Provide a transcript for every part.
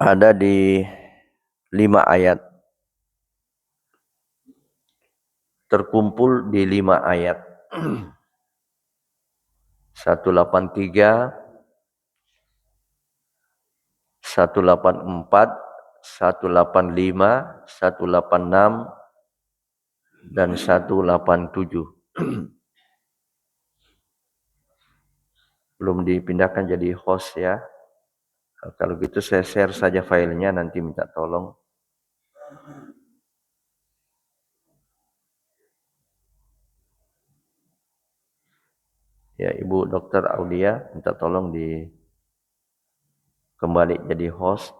ada di 5 ayat. Terkumpul di 5 ayat. 183, 184, 185, 186, dan 187. Belum dipindahkan jadi host ya. Kalau gitu saya share saja filenya, nanti minta tolong. Ya, Ibu Dokter Aulia minta tolong kembali jadi host.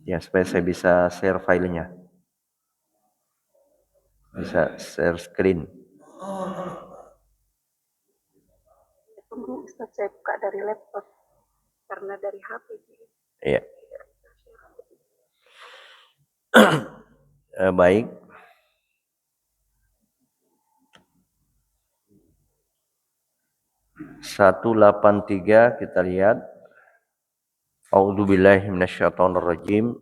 Ya, supaya saya bisa share filenya. Bisa share screen. Tunggu Ustaz, saya buka dari laptop karena dari HP. Iya. Baik. Satu 183 kita lihat. A'udzubillahi minasyaitonirrajim.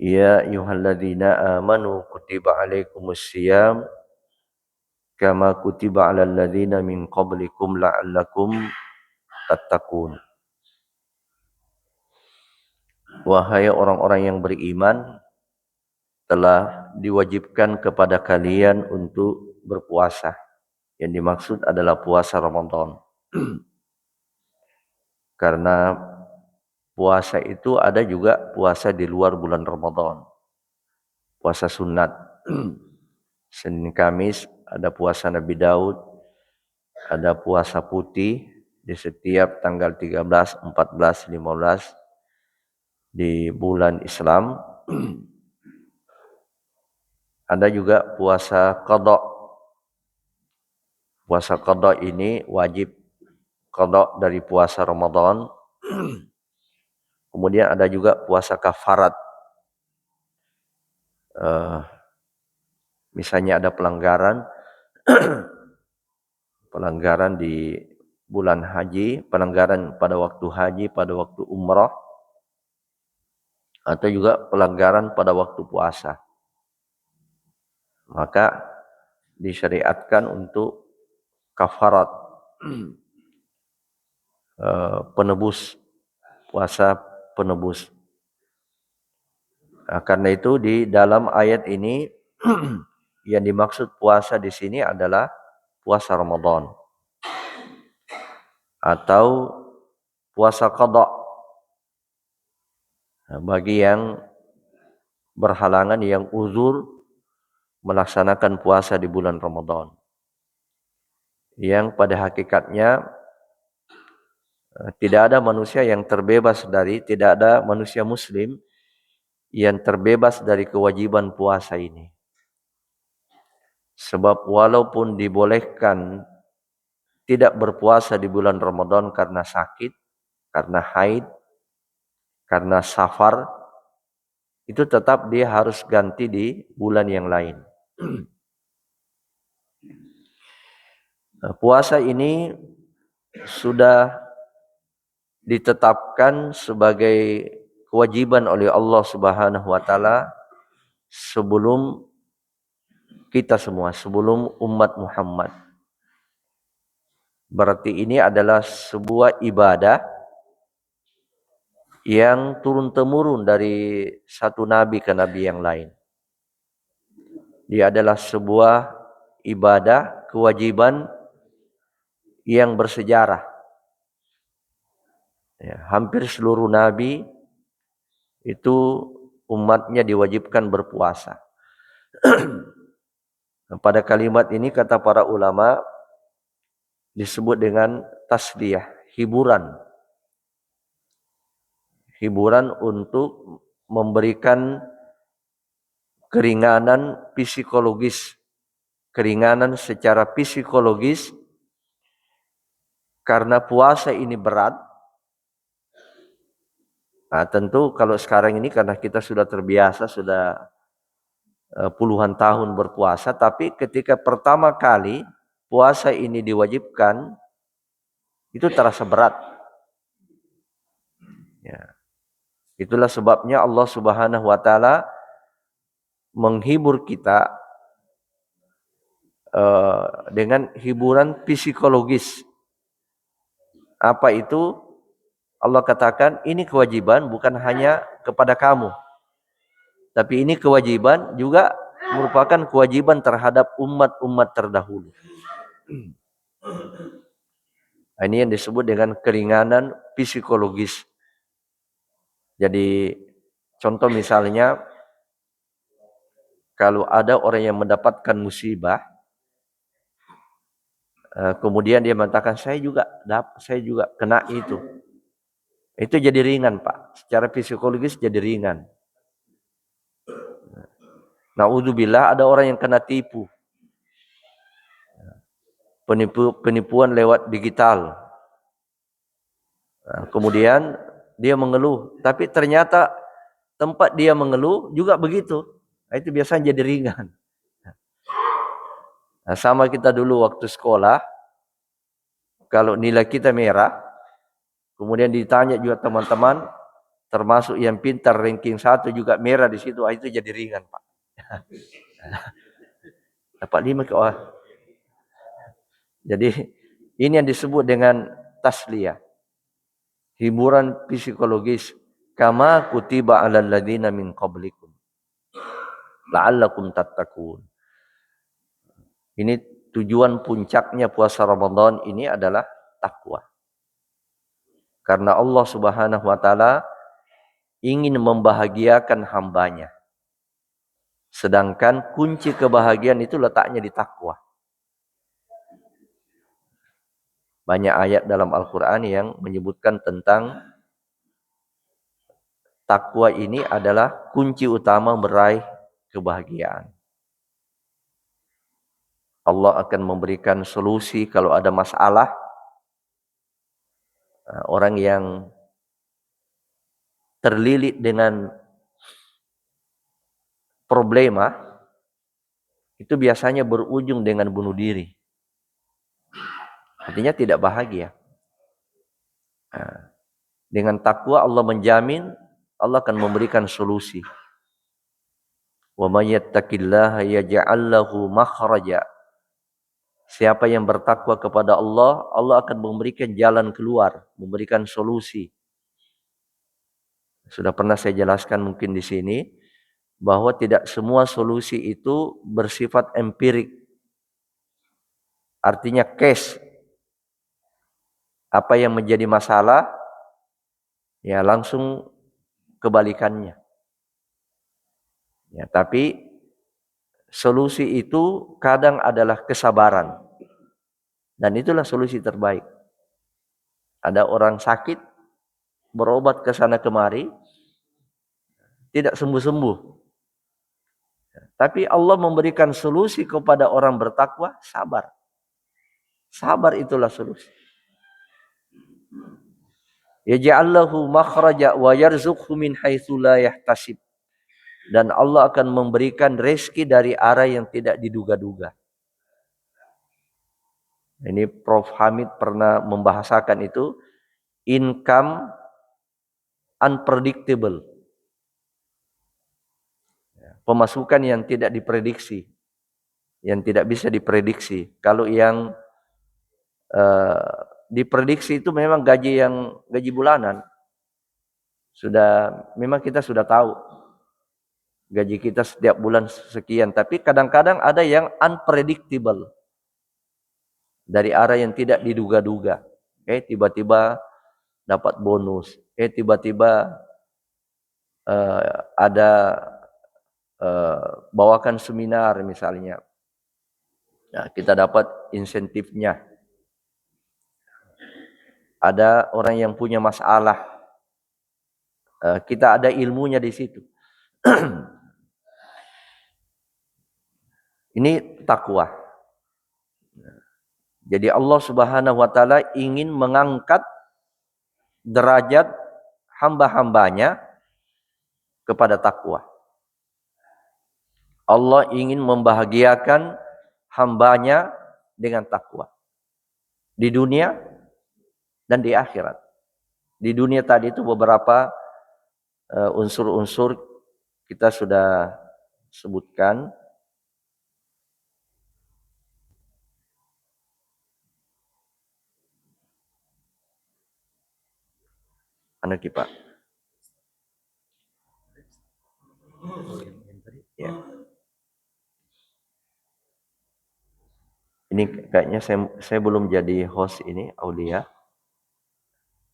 Ya ayyuhalladzina amanu kutiba alaikumussyiyam kama kutiba alal ladzina min qablikum la'allakum tattaqun. Wahai orang-orang yang beriman, telah diwajibkan kepada kalian untuk berpuasa. Yang dimaksud adalah puasa Ramadan. Karena puasa itu ada juga puasa di luar bulan Ramadan. Puasa sunat. Senin Kamis ada puasa Nabi Daud, ada puasa putih di setiap tanggal 13, 14, 15 di bulan Islam. Ada juga puasa qada. Puasa qada ini wajib qada dari puasa Ramadan. Kemudian ada juga puasa kafarat. Misalnya ada pelanggaran di bulan haji, pelanggaran pada waktu haji, pada waktu umrah, atau juga pelanggaran pada waktu puasa. Maka disyariatkan untuk kafarat, penebus, puasa penebus. Nah, karena itu di dalam ayat ini yang dimaksud puasa di sini adalah puasa Ramadan atau puasa qada. Nah, bagi yang berhalangan, yang uzur melaksanakan puasa di bulan Ramadan, yang pada hakikatnya tidak ada manusia yang terbebas tidak ada manusia muslim yang terbebas dari kewajiban puasa ini. Sebab walaupun dibolehkan tidak berpuasa di bulan Ramadan karena sakit, karena haid, karena safar, itu tetap dia harus ganti di bulan yang lain. Nah, puasa ini sudah ditetapkan sebagai kewajiban oleh Allah Subhanahu wa taala sebelum kita semua, sebelum umat Muhammad. Berarti ini adalah sebuah ibadah yang turun-temurun dari satu nabi ke nabi yang lain. Dia adalah sebuah ibadah, kewajiban yang bersejarah. Ya, hampir seluruh nabi itu umatnya diwajibkan berpuasa. Pada kalimat ini kata para ulama disebut dengan tasliyah, hiburan. Hiburan untuk memberikan keringanan psikologis, keringanan secara psikologis, karena puasa ini berat. Nah, tentu kalau sekarang ini karena kita sudah terbiasa, sudah puluhan tahun berpuasa, tapi ketika pertama kali puasa ini diwajibkan, itu terasa berat. Ya. Itulah sebabnya Allah Subhanahu wa taala menghibur kita dengan hiburan psikologis. Apa itu? Allah katakan ini kewajiban bukan hanya kepada kamu, tapi ini kewajiban juga merupakan kewajiban terhadap umat-umat terdahulu. Ini yang disebut dengan keringanan psikologis. Jadi contoh misalnya, kalau ada orang yang mendapatkan musibah, kemudian dia mengatakan saya juga kena itu jadi ringan, Pak. Secara psikologis jadi ringan. Na'udzubillah, ada orang yang kena tipu. Penipuan lewat digital. Kemudian dia mengeluh, tapi ternyata tempat dia mengeluh juga begitu. Itu biasanya jadi ringan. Sama kita dulu waktu sekolah, kalau nilai kita merah, kemudian ditanya juga teman-teman, termasuk yang pintar ranking 1 juga merah di situ, itu jadi ringan, Pak. Dapat 5 ke bawah. Jadi ini yang disebut dengan tasliyah, hiburan psikologis. Kama kutiba 'alal ladzina min qablikum la'allakum tattaqun. Ini tujuan puncaknya puasa Ramadan ini adalah takwa. Karena Allah Subhanahu wa taala ingin membahagiakan hambanya. Sedangkan kunci kebahagiaan itu letaknya di takwa. Banyak ayat dalam Al-Quran yang menyebutkan tentang takwa ini adalah kunci utama meraih kebahagiaan. Allah akan memberikan solusi kalau ada masalah. Orang yang terlilit dengan problema itu biasanya berujung dengan bunuh diri. Artinya tidak bahagia. Dengan takwa Allah menjamin, Allah akan memberikan solusi. Wa may yattaqillaha yaj'al lahu makhraja. Siapa yang bertakwa kepada Allah, Allah akan memberikan jalan keluar, memberikan solusi. Sudah pernah saya jelaskan mungkin di sini, bahwa tidak semua solusi itu bersifat empirik. Artinya case. Apa yang menjadi masalah, ya langsung kebalikannya. Ya, tapi solusi itu kadang adalah kesabaran. Dan itulah solusi terbaik. Ada orang sakit, berobat ke sana kemari, tidak sembuh-sembuh. Tapi Allah memberikan solusi kepada orang bertakwa, sabar. Sabar itulah solusi. Yaj'allahu makhraja wa yarzuqhu min haitsu la yahtasib. Dan Allah akan memberikan rezeki dari arah yang tidak diduga-duga. Ini Prof. Hamid pernah membahasakan itu, income unpredictable. Pemasukan yang tidak diprediksi, yang tidak bisa diprediksi. Kalau yang diprediksi itu memang gaji bulanan. Memang kita sudah tahu gaji kita setiap bulan sekian, tapi kadang-kadang ada yang unpredictable, dari arah yang tidak diduga-duga. Tiba-tiba dapat bonus, tiba-tiba ada bawakan seminar misalnya, nah, kita dapat insentifnya. Ada orang yang punya masalah, kita ada ilmunya di situ. Ini takwa. Jadi Allah Subhanahu wa taala ingin mengangkat derajat hamba-hambanya kepada takwa. Allah ingin membahagiakan hambanya dengan takwa. Di dunia dan di akhirat. Di dunia tadi itu beberapa unsur-unsur kita sudah sebutkan. Mana Pak? Ya. Ini kayaknya saya belum jadi host ini, Aulia.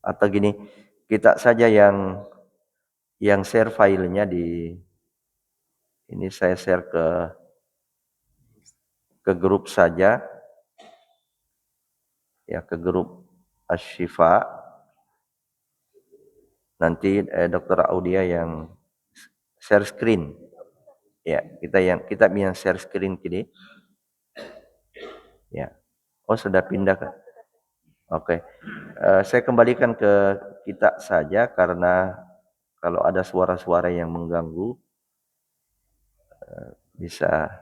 Atau gini, kita saja yang share filenya di ini, saya share ke grup saja. Ya, ke grup Ashifa. Nanti Dr. Aulia yang share screen. Ya, kita yang share screen kini. Ya. Oh, sudah pindah kan? Oke. Saya kembalikan ke kita saja karena kalau ada suara-suara yang mengganggu bisa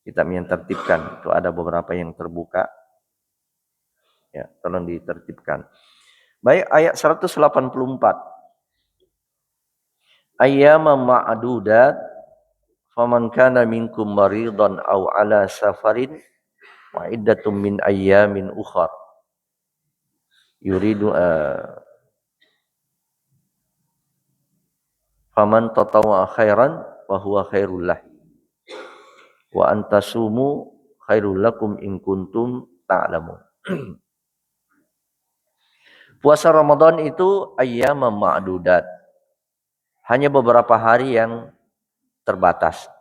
kita yang tertibkan. Itu ada beberapa yang terbuka. Ya, tolong ditertibkan. Baik, ayat 184. Ayyaman ma'dudat faman kana minkum maridan aw ala safarin wa iddatum min ayyamin ukhar. Yuridu faman tatawwa khairan wa huwa khairul lah. Wa antasumu khairul lakum in kuntum ta'lamun. Puasa Ramadan itu ayyaman ma'dudat. Hanya beberapa hari yang terbatas.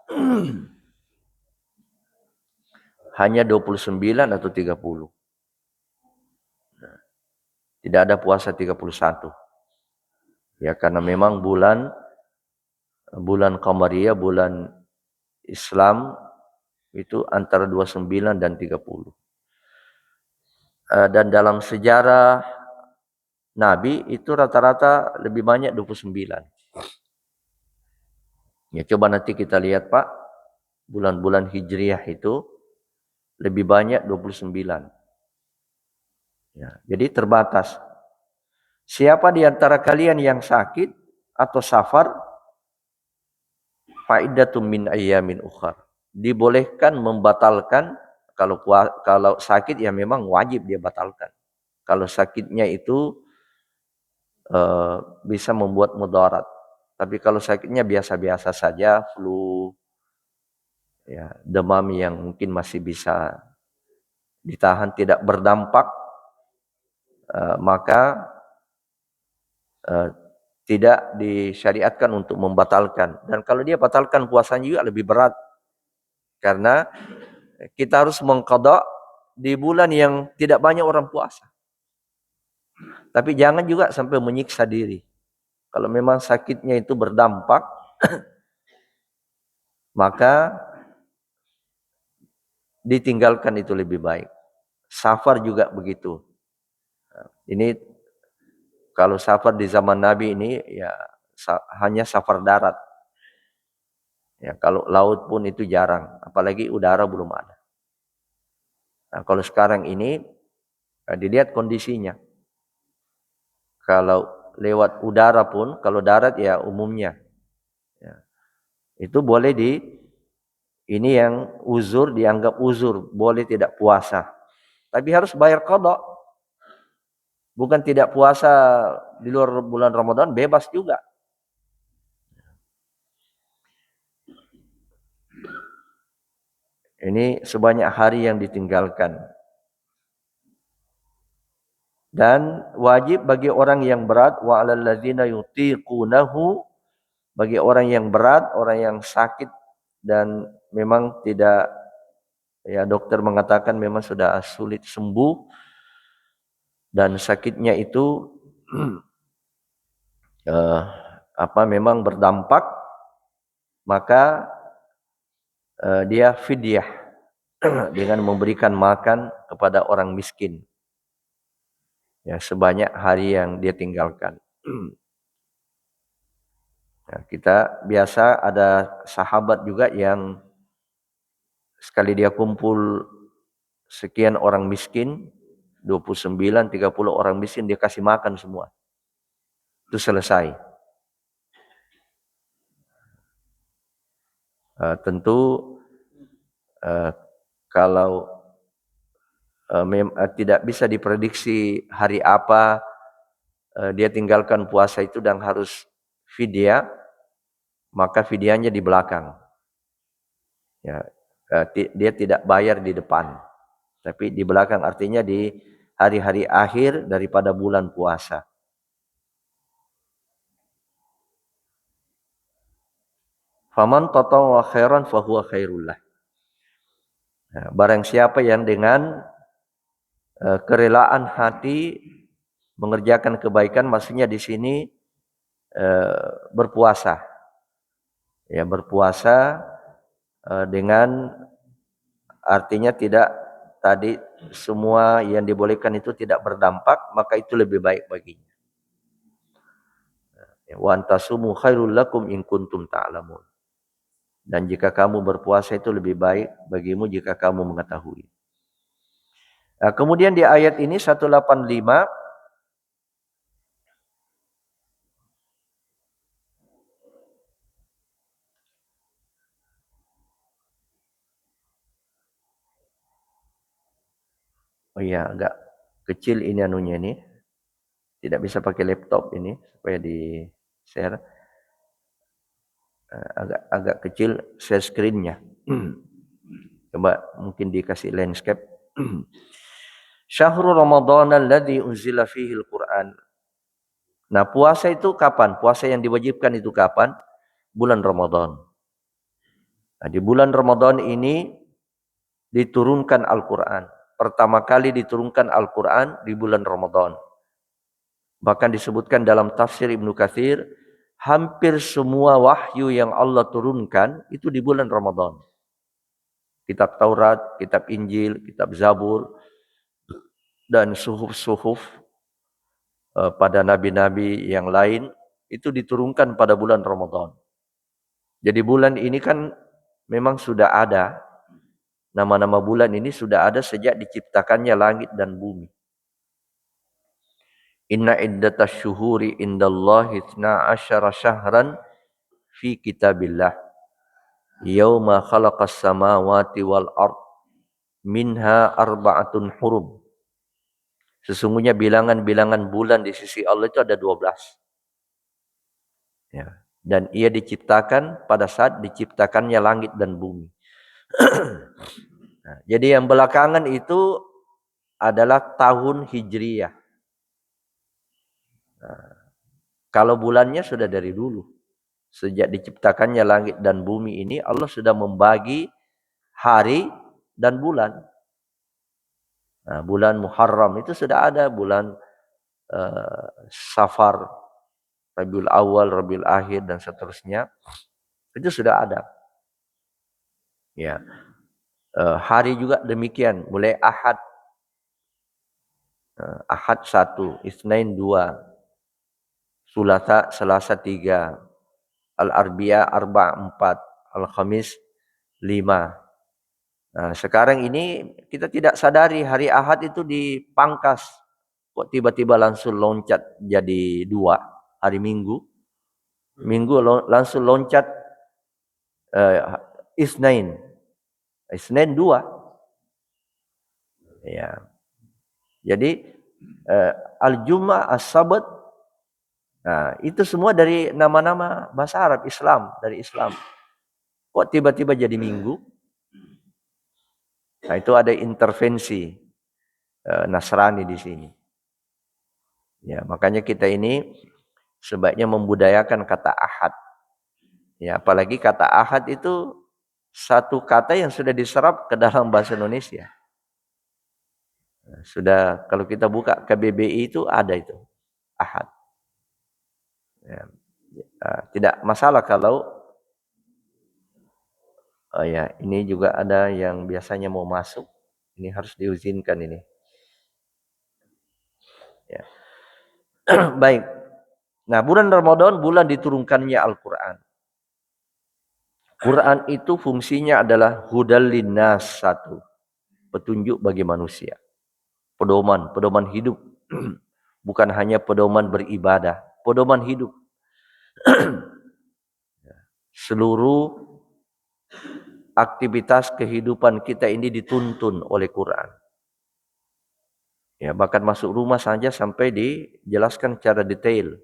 Hanya 29 atau 30. Tidak ada puasa 31. Ya, karena memang bulan Qamariyah, bulan Islam itu antara 29 dan 30. Dan dalam sejarah Nabi itu rata-rata lebih banyak 29. Ya, coba nanti kita lihat Pak, bulan-bulan Hijriah itu lebih banyak 29. Ya, jadi terbatas. Siapa di antara kalian yang sakit atau safar, faidatum min ayyamin ukhar. Dibolehkan membatalkan, kalau sakit ya memang wajib dia batalkan. Kalau sakitnya itu bisa membuat mudarat. Tapi kalau sakitnya biasa-biasa saja, flu, ya, demam yang mungkin masih bisa ditahan, tidak berdampak, maka tidak disyariatkan untuk membatalkan. Dan kalau dia batalkan puasanya juga lebih berat. Karena kita harus mengqadha di bulan yang tidak banyak orang puasa. Tapi jangan juga sampai menyiksa diri. Kalau memang sakitnya itu berdampak, maka ditinggalkan itu lebih baik. Safar juga begitu. Ini kalau safar di zaman Nabi ini ya hanya safar darat. Ya, kalau laut pun itu jarang, apalagi udara belum ada. Nah, kalau sekarang ini dilihat kondisinya. Kalau lewat udara pun, kalau darat ya umumnya. Ya, itu boleh ini yang uzur, dianggap uzur, boleh tidak puasa. Tapi harus bayar qadha. Bukan tidak puasa di luar bulan Ramadan, bebas juga. Ini sebanyak hari yang ditinggalkan. Dan wajib bagi orang yang berat, wa 'alal ladzina yutiqunahu, bagi orang yang berat, orang yang sakit dan memang tidak, ya dokter mengatakan memang sudah sulit sembuh dan sakitnya itu memang berdampak, maka dia fidyah dengan memberikan makan kepada orang miskin. Ya, sebanyak hari yang dia tinggalkan. Ya, kita biasa ada sahabat juga yang sekali dia kumpul sekian orang miskin, 29, 30 orang miskin dia kasih makan semua. Itu selesai. Tentu kalau tidak bisa diprediksi hari apa dia tinggalkan puasa itu dan harus fidyah, maka fidyahnya di belakang. Ya, dia tidak bayar di depan, tapi di belakang artinya di hari-hari akhir daripada bulan puasa. Faman tatawwa khairan fahuwa khairul lah. Barang siapa yang dengan kerelaan hati mengerjakan kebaikan, maksudnya di sini berpuasa. Ya, berpuasa dengan artinya tidak tadi semua yang dibolehkan itu tidak berdampak, maka itu lebih baik baginya. Wa antasumu khairul lakum in kuntum ta'lamun. Dan jika kamu berpuasa itu lebih baik bagimu jika kamu mengetahui. Kemudian di ayat ini 185 oh iya, agak kecil ini anunya ini. Tidak bisa pakai laptop ini supaya di share. Agak kecil share screen-nya. Coba mungkin dikasih landscape. Syahrul Ramadan alladzi unzila fihi al-Qur'an. Nah, puasa itu kapan? Puasa yang diwajibkan itu kapan? Bulan Ramadan. Nah, di bulan Ramadan ini diturunkan Al-Qur'an. Pertama kali diturunkan Al-Qur'an di bulan Ramadan. Bahkan disebutkan dalam tafsir Ibnu Katsir, hampir semua wahyu yang Allah turunkan itu di bulan Ramadan. Kitab Taurat, kitab Injil, kitab Zabur, dan suhuf-suhuf pada nabi-nabi yang lain itu diturunkan pada bulan Ramadan. Jadi bulan ini kan memang sudah ada, nama-nama bulan ini sudah ada sejak diciptakannya langit dan bumi. Inna iddatas syuhuri indallahi 12 syahran fi kitabillah yauma khalaqas samawati wal ard minha arba'atun hurum. Sesungguhnya bilangan-bilangan bulan di sisi Allah itu ada 12. Ya. Dan ia diciptakan pada saat diciptakannya langit dan bumi. Nah, jadi yang belakangan itu adalah tahun Hijriyah. Nah, kalau bulannya sudah dari dulu. Sejak diciptakannya langit dan bumi ini, Allah sudah membagi hari dan bulan. Nah, bulan Muharram itu sudah ada, bulan Safar, Rabiul Awal, Rabiul Akhir, dan seterusnya. Itu sudah ada. Ya. Hari juga demikian, mulai Ahad. Ahad 1, Isnin 2, Sulasa, Selasa 3, Al-Arbi'a 4, Al-Khamis 5. Nah, sekarang ini kita tidak sadari hari Ahad itu dipangkas. Kok tiba-tiba langsung loncat jadi 2 hari Minggu. Minggu langsung loncat Isnin. Isnin 2. Ya. Jadi Al-Jum'ah, As-Sabat, nah, itu semua dari nama-nama bahasa Arab Islam, dari Islam. Kok tiba-tiba jadi Minggu? Nah, itu ada intervensi Nasrani di sini. Ya, makanya kita ini sebaiknya membudayakan kata Ahad. Ya, apalagi kata Ahad itu satu kata yang sudah diserap ke dalam bahasa Indonesia. Sudah, kalau kita buka KBBI itu ada itu Ahad. Ya, tidak masalah kalau ya, ini juga ada yang biasanya mau masuk. Ini harus diizinkan ini. Ya. Baik. Nah, bulan Ramadan bulan diturunkannya Al-Qur'an. Quran itu fungsinya adalah hudal linnas 1. petunjuk bagi manusia. Pedoman hidup. Bukan hanya pedoman beribadah, pedoman hidup. Seluruh aktivitas kehidupan kita ini dituntun oleh Quran. Ya, bahkan masuk rumah saja sampai dijelaskan secara detail.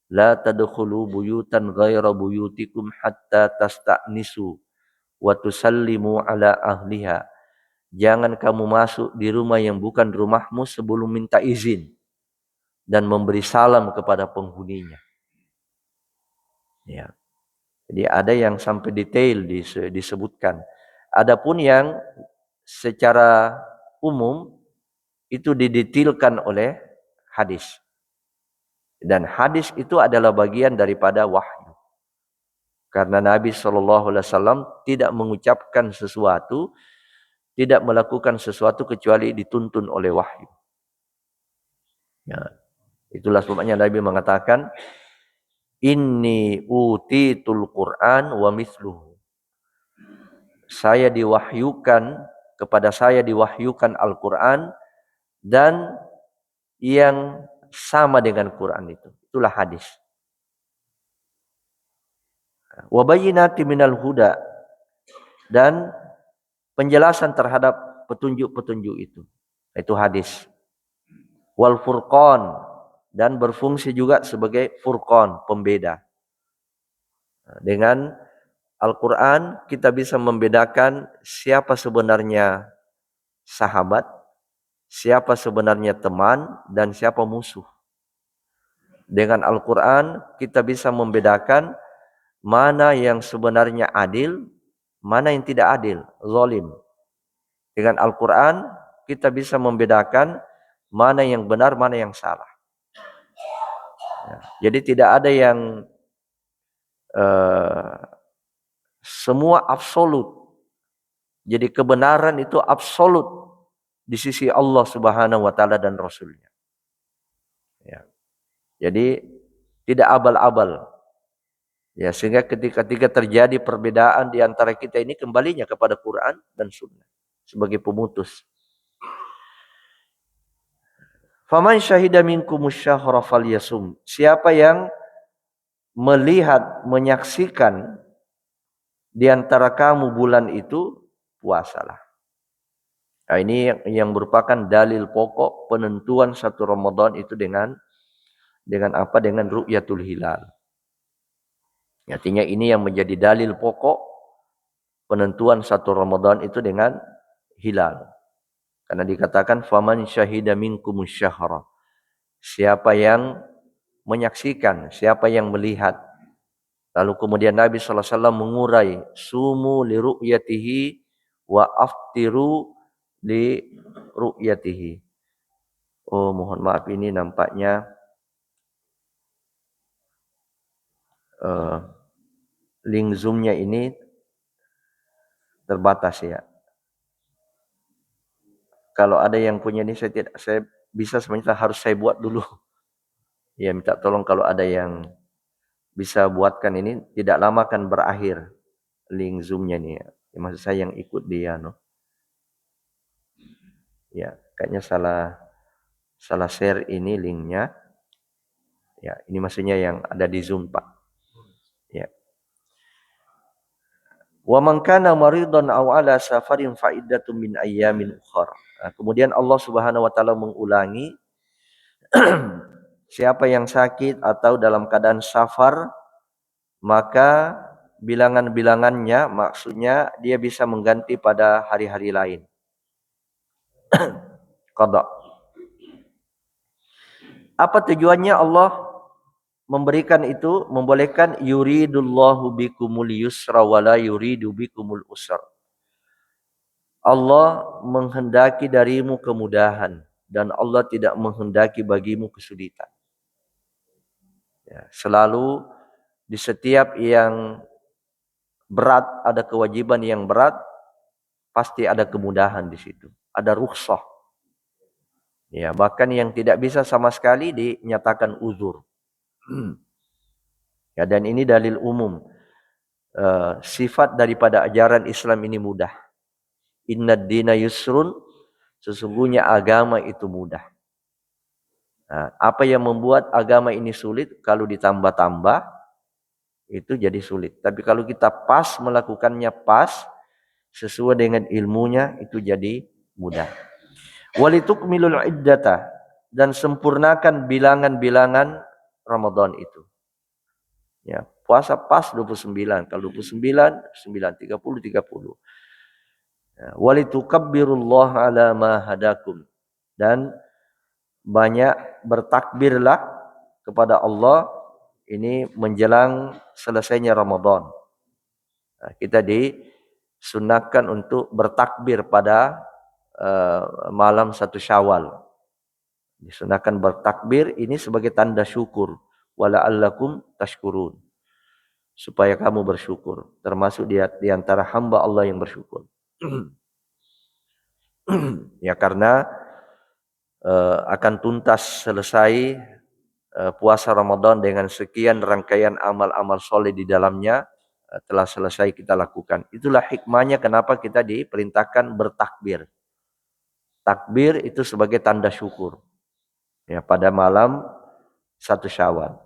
La tadkhulu buyutan ghaira buyutikum hatta tasta'nisu wa tusallimu ala ahliha. Jangan kamu masuk di rumah yang bukan rumahmu sebelum minta izin dan memberi salam kepada penghuninya. Ya. Jadi ada yang sampai detail disebutkan. Adapun yang secara umum itu didetailkan oleh hadis. Dan hadis itu adalah bagian daripada wahyu. Karena Nabi SAW tidak mengucapkan sesuatu, tidak melakukan sesuatu kecuali dituntun oleh wahyu. Ya. Itulah sebabnya Nabi mengatakan, Inni utitul Qur'an wa mithluhu. Kepada saya diwahyukan Al-Quran dan yang sama dengan Quran itu. Itulah hadis. Wa bayyinati minal huda, dan penjelasan terhadap petunjuk-petunjuk itu. Itu hadis. Wal furqan, dan berfungsi juga sebagai furqan, pembeda. Dengan Al-Quran kita bisa membedakan siapa sebenarnya sahabat, siapa sebenarnya teman, dan siapa musuh. Dengan Al-Quran kita bisa membedakan mana yang sebenarnya adil, mana yang tidak adil, zalim. Dengan Al-Quran kita bisa membedakan mana yang benar, mana yang salah. Jadi tidak ada yang semua absolut. Jadi kebenaran itu absolut di sisi Allah Subhanahu wa taala dan Rasulnya. Ya. Jadi tidak abal-abal. Ya, sehingga ketika terjadi perbedaan di antara kita ini, kembalinya kepada Quran dan Sunnah sebagai pemutus. Faman syahida minkumus syahra falyasum. Siapa yang melihat, menyaksikan di antara kamu bulan itu, puasalah. Nah, ini yang merupakan dalil pokok penentuan satu Ramadan itu dengan apa? Dengan ru'yatul hilal. Artinya ini yang menjadi dalil pokok penentuan satu Ramadan itu dengan hilal. Karena dikatakan faman syahida minkumus syahra. Siapa yang menyaksikan, siapa yang melihat. Lalu kemudian Nabi SAW mengurai, sumu li ru'yatihi wa aftiru li ru'yatihi. Oh, mohon maaf, ini nampaknya link Zoom-nya ini terbatas ya. Kalau ada yang punya ini saya bisa sebenarnya harus saya buat dulu. Ya, minta tolong kalau ada yang bisa buatkan ini, tidak lama akan berakhir link Zoom-nya nih ya. Maksud saya yang ikut dia Ya, kayaknya salah share ini linknya. Ya, ini maksudnya yang ada di Zoom, Pak. Ya. Wa man kana maridan aw ala safarin fa iddatun min ayyamin ukhra. Nah, kemudian Allah Subhanahu wa taala mengulangi siapa yang sakit atau dalam keadaan safar, maka bilangan-bilangannya, maksudnya dia bisa mengganti pada hari-hari lain. Qada. Apa tujuannya Allah memberikan itu, membolehkan yuridullahu bikumul yusra wala yuridu bikumul usra. Allah menghendaki darimu kemudahan dan Allah tidak menghendaki bagimu kesulitan. Ya, selalu di setiap yang berat, ada kewajiban yang berat, pasti ada kemudahan di situ. Ada rukhsah. Ya, bahkan yang tidak bisa sama sekali dinyatakan uzur. Ya, dan ini dalil umum. Sifat daripada ajaran Islam ini mudah. Innad dina yusrun, sesungguhnya agama itu mudah. Nah, apa yang membuat agama ini sulit? Kalau ditambah-tambah, itu jadi sulit. Tapi kalau kita pas melakukannya pas, sesuai dengan ilmunya, itu jadi mudah. Walitukmilul iddata, dan sempurnakan bilangan-bilangan Ramadan itu. Ya, puasa pas 29. Kalau 29, 9, 30, 30. Ya, walitukabbirullaha ala ma hadakum, dan banyak bertakbirlah kepada Allah ini menjelang selesainya Ramadan. Nah, kita disunahkan untuk bertakbir pada malam 1 Syawal. Disunahkan bertakbir ini sebagai tanda syukur. Wala'allakum tashkurun. Supaya kamu bersyukur. Termasuk di antara hamba Allah yang bersyukur. Ya, karena akan tuntas selesai puasa Ramadan dengan sekian rangkaian amal-amal soleh di dalamnya telah selesai kita lakukan. Itulah hikmahnya kenapa kita diperintahkan bertakbir. Takbir itu sebagai tanda syukur. Ya, pada malam 1 Syawal.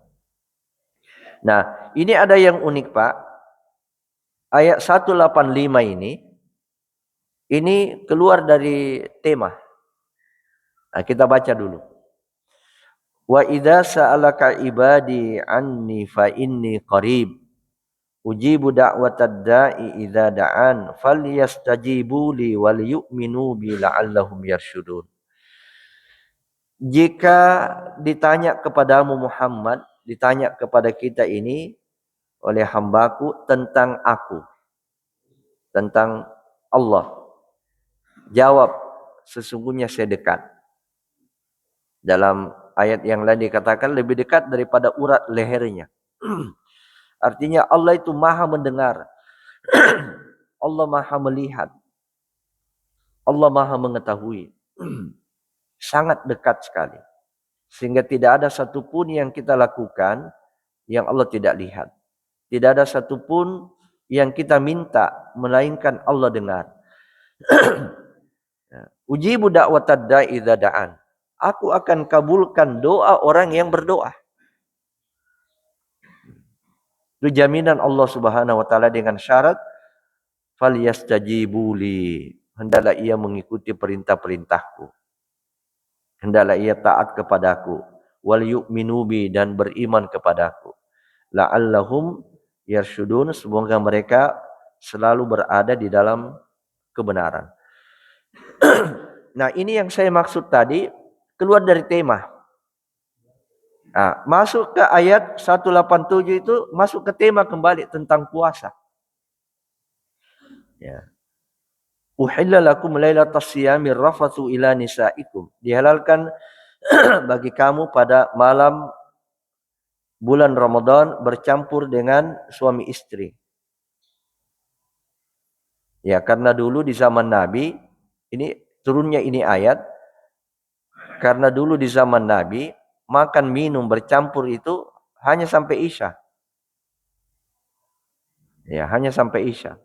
Nah, ini ada yang unik, Pak. Ayat 185 ini keluar dari tema. Nah, kita baca dulu. Wa idza sa'alaka ibadi anni fa inni qarib ujibu da'watad da'i idza da'an falyastajibu li wal yu'minu bi la'allahum yarsyudun. Jika ditanya kepadamu Muhammad, ditanya kepada kita ini oleh hambaku tentang aku, tentang Allah, jawab, sesungguhnya saya dekat. Dalam ayat yang lain dikatakan lebih dekat daripada urat lehernya. Artinya Allah itu maha mendengar. Allah maha melihat. Allah maha mengetahui. Sangat dekat sekali. Sehingga tidak ada satupun yang kita lakukan yang Allah tidak lihat. Tidak ada satupun yang kita minta melainkan Allah dengar. Ujibu da'watad da'i idza da'an. Aku akan kabulkan doa orang yang berdoa. Itu jaminan Allah Subhanahu wa taala dengan syarat falyastajibu li. Hendaklah ia mengikuti perintah-perintahku. Hendaklah ia taat kepadaku. Wal yu'minu bi, dan beriman kepadaku. La'allahum yarsyudun, semoga mereka selalu berada di dalam kebenaran. Nah, ini yang saya maksud tadi, keluar dari tema. Nah, masuk ke ayat 187 itu masuk ke tema kembali tentang puasa. Ya. Uhilla lakum lailatas siyami rafathu ila nisaikum. Dihalalkan bagi kamu pada malam bulan Ramadan bercampur dengan suami istri. Ya, karena dulu di zaman Nabi, ini turunnya ini ayat, karena dulu di zaman Nabi makan minum bercampur itu hanya sampai Isya. Ya, hanya sampai Isya.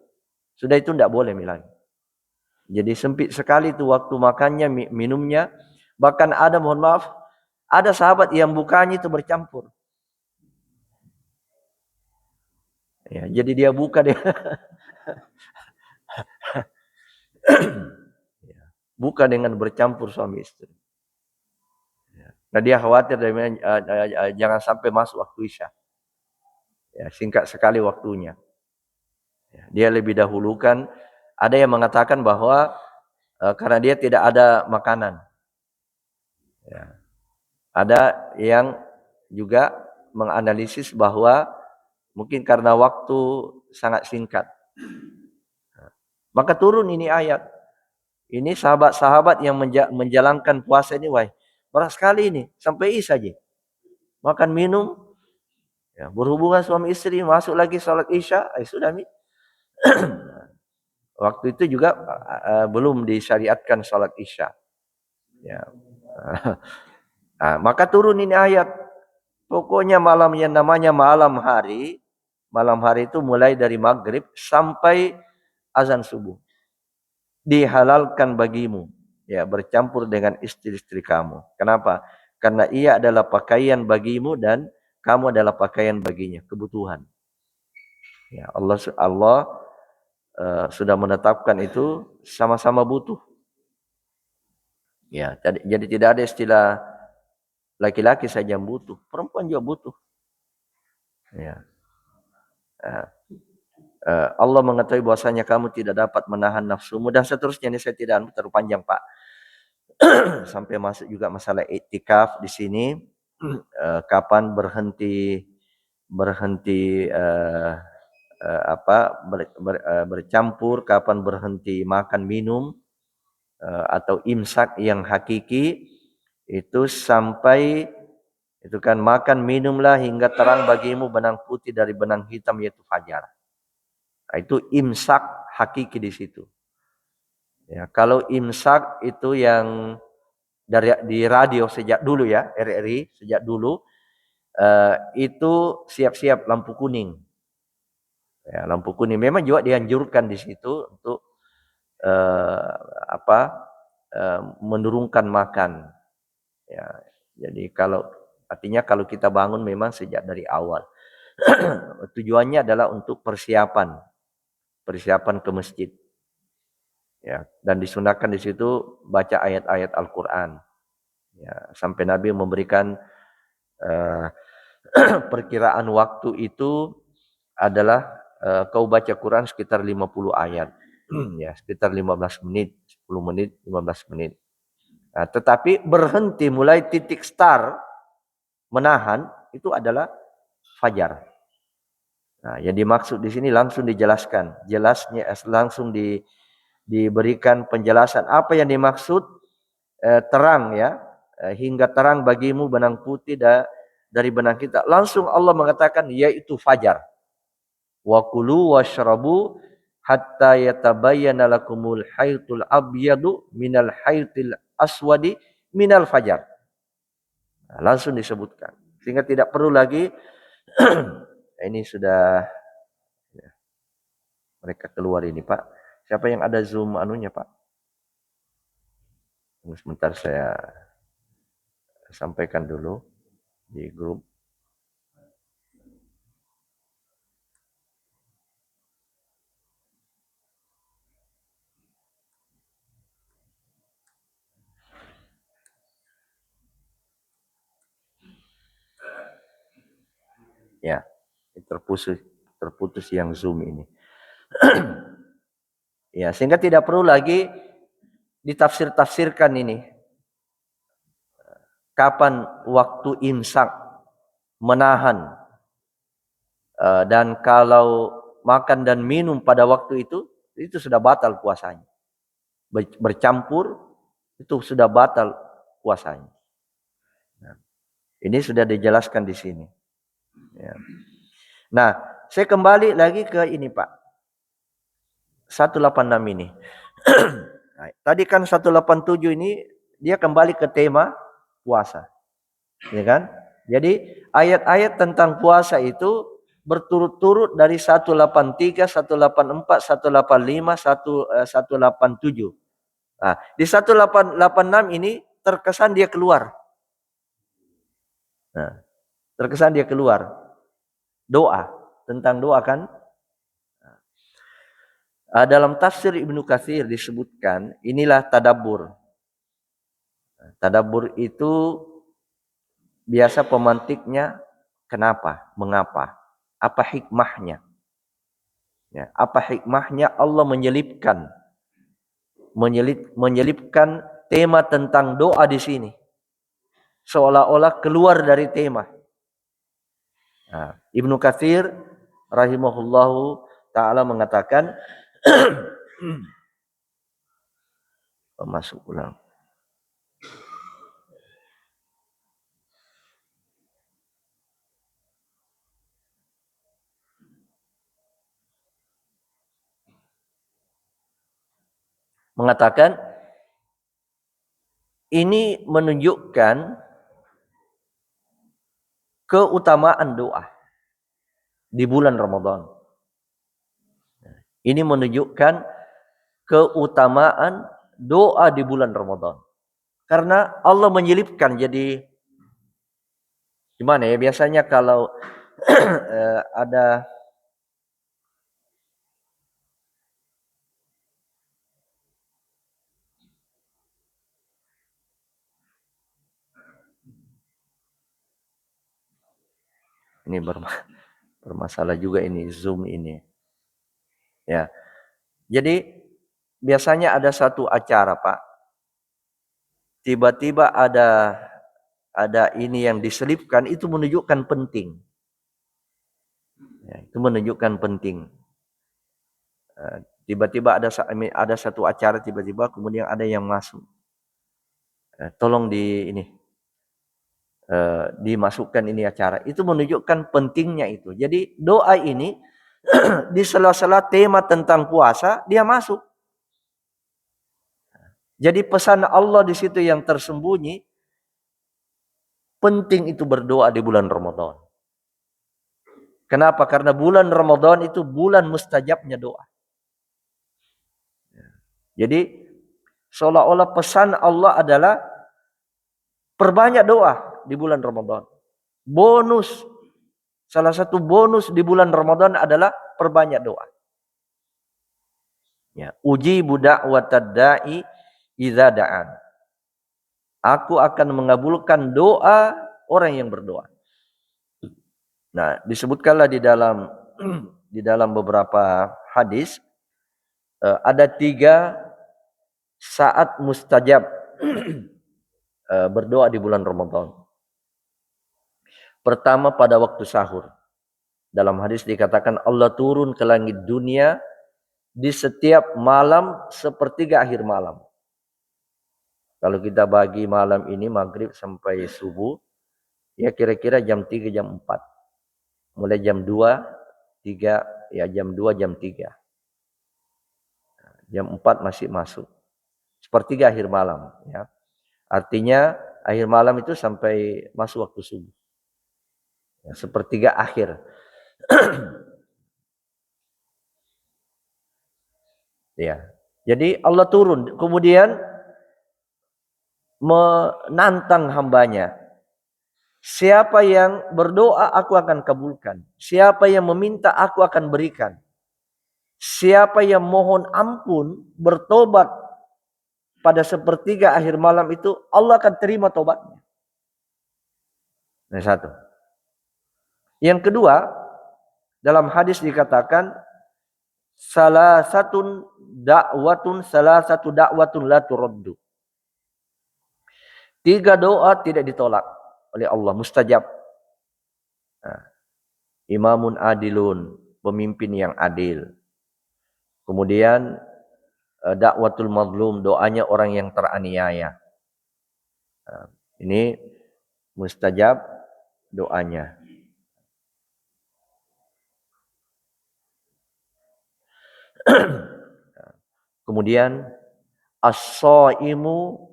Sudah itu tidak boleh lagi. Jadi sempit sekali itu waktu makannya, minumnya. Bahkan ada, mohon maaf, ada sahabat yang bukanya itu bercampur. Ya, jadi dia buka dia. Buka dengan bercampur suami istri. Nah, dia khawatir jangan sampai masuk waktu Isya. Ya, singkat sekali waktunya. Ya, dia lebih dahulukan. Ada yang mengatakan bahwa karena dia tidak ada makanan. Ya. Ada yang juga menganalisis bahwa mungkin karena waktu sangat singkat. Maka turun ini ayat. Ini sahabat-sahabat yang menjalankan puasa ini, wah, berat sekali ini, sampai saja. Makan minum, ya, berhubungan suami istri, masuk lagi salat Isya, sudah nih. Waktu itu juga belum disyariatkan salat Isya. Ya. Nah, maka turun ini ayat. Pokoknya malam yang namanya malam hari itu mulai dari maghrib sampai azan subuh. dihalalkan bagimu, ya, bercampur dengan istri-istri kamu. Kenapa? Karena ia adalah pakaian bagimu dan kamu adalah pakaian baginya, kebutuhan. Ya, Allah sudah menetapkan itu sama-sama butuh. Ya, jadi tidak ada istilah laki-laki saja yang butuh, perempuan juga butuh. Ya. Allah mengetahui bahwasanya kamu tidak dapat menahan nafsumu dan seterusnya. Ini saya tidak terlalu panjang, Pak. Sampai masuk juga masalah iktikaf di sini. Kapan berhenti bercampur, kapan berhenti makan minum, atau imsak yang hakiki, itu sampai itu kan makan minumlah hingga terang bagimu benang putih dari benang hitam, yaitu fajar. Nah, itu imsak hakiki di situ. Ya, kalau imsak itu yang di radio sejak dulu, ya, RRI sejak dulu, itu siap-siap lampu kuning. Ya, lampu kuning memang juga dianjurkan di situ untuk menurunkan makan. Ya, jadi artinya kalau kita bangun memang sejak dari awal. Tujuannya adalah untuk persiapan ke masjid. Ya, dan disunahkan di situ baca ayat-ayat Al-Qur'an. Ya, sampai Nabi memberikan perkiraan waktu itu adalah kau baca Quran sekitar 50 ayat. Ya, sekitar 15 menit, 10 menit, 15 menit. Nah, tetapi berhenti mulai titik start menahan itu adalah fajar. Nah, yang dimaksud di sini langsung dijelaskan, jelasnya langsung diberikan penjelasan apa yang dimaksud terang, ya, hingga terang bagimu benang putih dari benang kita. Langsung Allah mengatakan yaitu fajar. Wa kulu washrabu hatta yatabayyana lakumul haytul abyadu minal haytil aswadi minal fajar. Nah, langsung disebutkan. Sehingga tidak perlu lagi ini sudah ya, mereka keluar ini, Pak. Siapa yang ada Zoom anunya, Pak? Sebentar saya sampaikan dulu di grup. Ya, terputus yang Zoom ini. Ya, sehingga tidak perlu lagi ditafsir-tafsirkan ini. Kapan waktu imsak, menahan, dan kalau makan dan minum pada waktu itu sudah batal puasanya. Bercampur itu sudah batal puasanya. Nah, ini sudah dijelaskan di sini. Ya. Nah, saya kembali lagi ke ini, Pak. 186 ini. Nah, tadi kan 187 ini dia kembali ke tema puasa. Ya kan? Jadi ayat-ayat tentang puasa itu berturut-turut dari 183, 184, 185, 187. Nah, di 186 ini terkesan dia keluar. Nah, terkesan dia keluar. Doa, tentang doa kan? Dalam tafsir Ibnu Katsir disebutkan, inilah tadabbur. Tadabbur itu biasa pemantiknya kenapa, mengapa, apa hikmahnya. Ya, apa hikmahnya Allah menyelipkan tema tentang doa di sini, seolah-olah keluar dari tema. Nah, Ibnu Katsir rahimahullahu taala mengatakan masuk ulang. Mengatakan ini menunjukkan keutamaan doa di bulan Ramadan. Ini menunjukkan keutamaan doa di bulan Ramadan. Karena Allah menyelipkan, jadi gimana ya, biasanya kalau ada ini bermasalah juga ini Zoom ini. Ya. Jadi biasanya ada satu acara, Pak. Tiba-tiba ada ini yang diselipkan, itu menunjukkan penting. Ya, itu menunjukkan penting. Tiba-tiba ada satu acara, tiba-tiba kemudian ada yang masuk. Tolong dimasukkan ini acara. Itu menunjukkan pentingnya itu. Jadi doa ini di sela-sela tema tentang puasa dia masuk. Jadi pesan Allah di situ yang tersembunyi, penting itu berdoa di bulan Ramadan. Kenapa? Karena bulan Ramadan itu bulan mustajabnya doa. Jadi seolah-olah pesan Allah adalah perbanyak doa di bulan Ramadan. Salah satu bonus di bulan Ramadan adalah perbanyak doa. Ya, ujibu da'watad da'i idza da'an. Aku akan mengabulkan doa orang yang berdoa. Nah, disebutkanlah di dalam beberapa hadis ada 3 saat mustajab berdoa di bulan Ramadan. Pertama pada waktu sahur. Dalam hadis dikatakan Allah turun ke langit dunia di setiap malam sepertiga akhir malam. Kalau kita bagi malam ini maghrib sampai subuh, ya kira-kira jam 3, jam 4. Mulai jam 2, 3, ya jam 2, jam 3. Jam 4 masih masuk. Sepertiga akhir malam. Ya. Artinya akhir malam itu sampai masuk waktu subuh. Ya, sepertiga akhir. Ya. Jadi Allah turun. Kemudian menantang hambanya. Siapa yang berdoa aku akan kabulkan. Siapa yang meminta aku akan berikan. Siapa yang mohon ampun, bertobat pada sepertiga akhir malam itu, Allah akan terima tobatnya. Nah, satu. Yang kedua, dalam hadis dikatakan salah satu dakwatun la turaddu. 3 doa tidak ditolak oleh Allah, mustajab. Nah, imamun adilun, pemimpin yang adil. Kemudian dakwatul mazlum, doanya orang yang teraniaya. Nah, ini mustajab doanya. Kemudian as-shaimu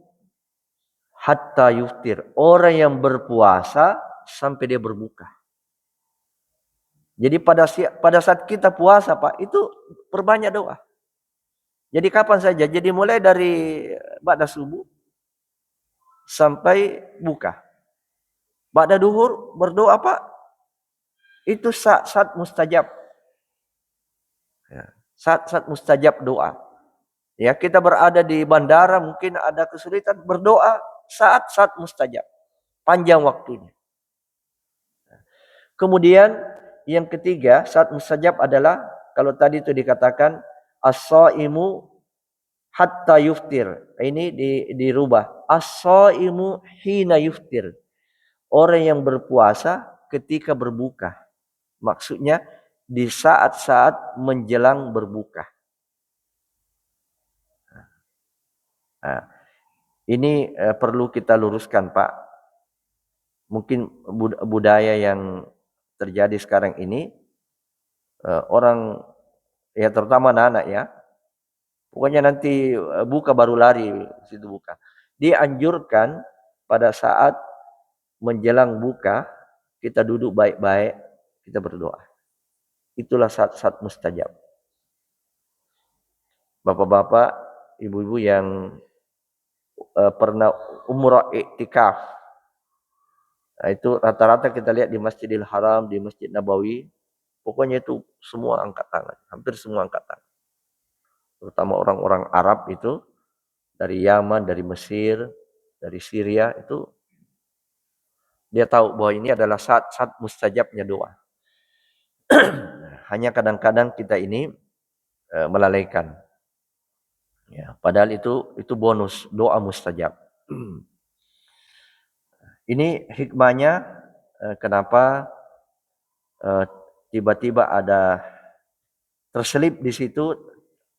hatta yuftir, orang yang berpuasa sampai dia berbuka. Jadi pada saat kita puasa, Pak, itu perbanyak doa. Jadi kapan saja? Jadi mulai dari ba'da subuh sampai buka. Ba'da duhur berdoa, Pak. Itu saat mustajab. Ya, saat mustajab doa. Ya, kita berada di bandara mungkin ada kesulitan, berdoa saat mustajab. Panjang waktunya. Kemudian yang ketiga, saat mustajab adalah kalau tadi itu dikatakan as-shaimu hatta yuftir. Ini dirubah. As-shaimu hina yuftir. Orang yang berpuasa ketika berbuka. Maksudnya di saat-saat menjelang berbuka. Nah, ini perlu kita luruskan, Pak. Mungkin budaya yang terjadi sekarang ini, orang ya terutama anak-anak ya, pokoknya nanti buka baru lari situ buka. Dianjurkan pada saat menjelang buka kita duduk baik-baik, kita berdoa. Itulah saat mustajab. bapak-bapak, ibu-ibu yang pernah umrah iktikaf. Nah, itu rata-rata kita lihat di Masjidil Haram, di Masjid Nabawi, pokoknya itu semua angkat tangan, hampir semua angkat tangan. Terutama orang-orang Arab itu, dari Yaman, dari Mesir, dari Syria, itu dia tahu bahwa ini adalah saat mustajabnya doa. Hanya kadang-kadang kita ini melalaikan. Ya, padahal itu bonus doa mustajab. Ini hikmahnya kenapa tiba-tiba ada terselip di situ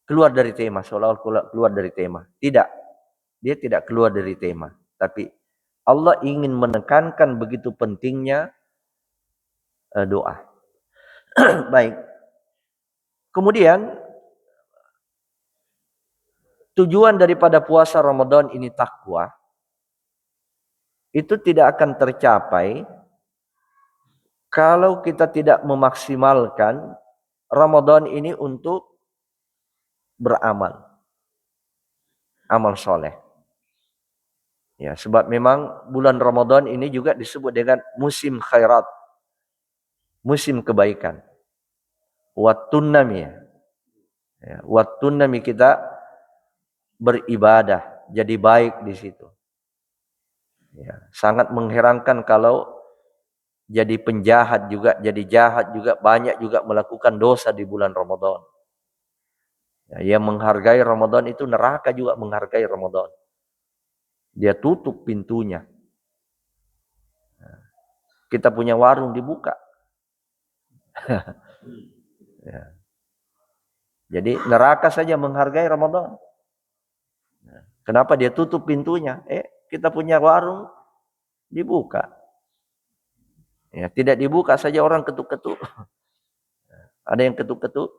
keluar dari tema, seolah-olah keluar dari tema. Tidak, dia tidak keluar dari tema. Tapi Allah ingin menekankan begitu pentingnya doa. Baik. Kemudian tujuan daripada puasa Ramadan ini takwa. Itu tidak akan tercapai kalau kita tidak memaksimalkan Ramadan ini untuk beramal. Amal soleh. Ya, sebab memang bulan Ramadan ini juga disebut dengan musim khairat. Musim kebaikan. Wattun nami. Ya, wattun nami, kita beribadah, jadi baik di situ. Ya, sangat mengherankan kalau jadi penjahat juga, jadi jahat juga, banyak juga melakukan dosa di bulan Ramadan. Ya, yang menghargai Ramadan itu neraka juga menghargai Ramadan. Dia tutup pintunya. Kita punya warung dibuka. Ya. Jadi neraka saja menghargai Ramadan. Kenapa dia tutup pintunya? Kita punya warung dibuka. Ya, tidak dibuka saja orang ketuk-ketuk. Ada yang ketuk-ketuk.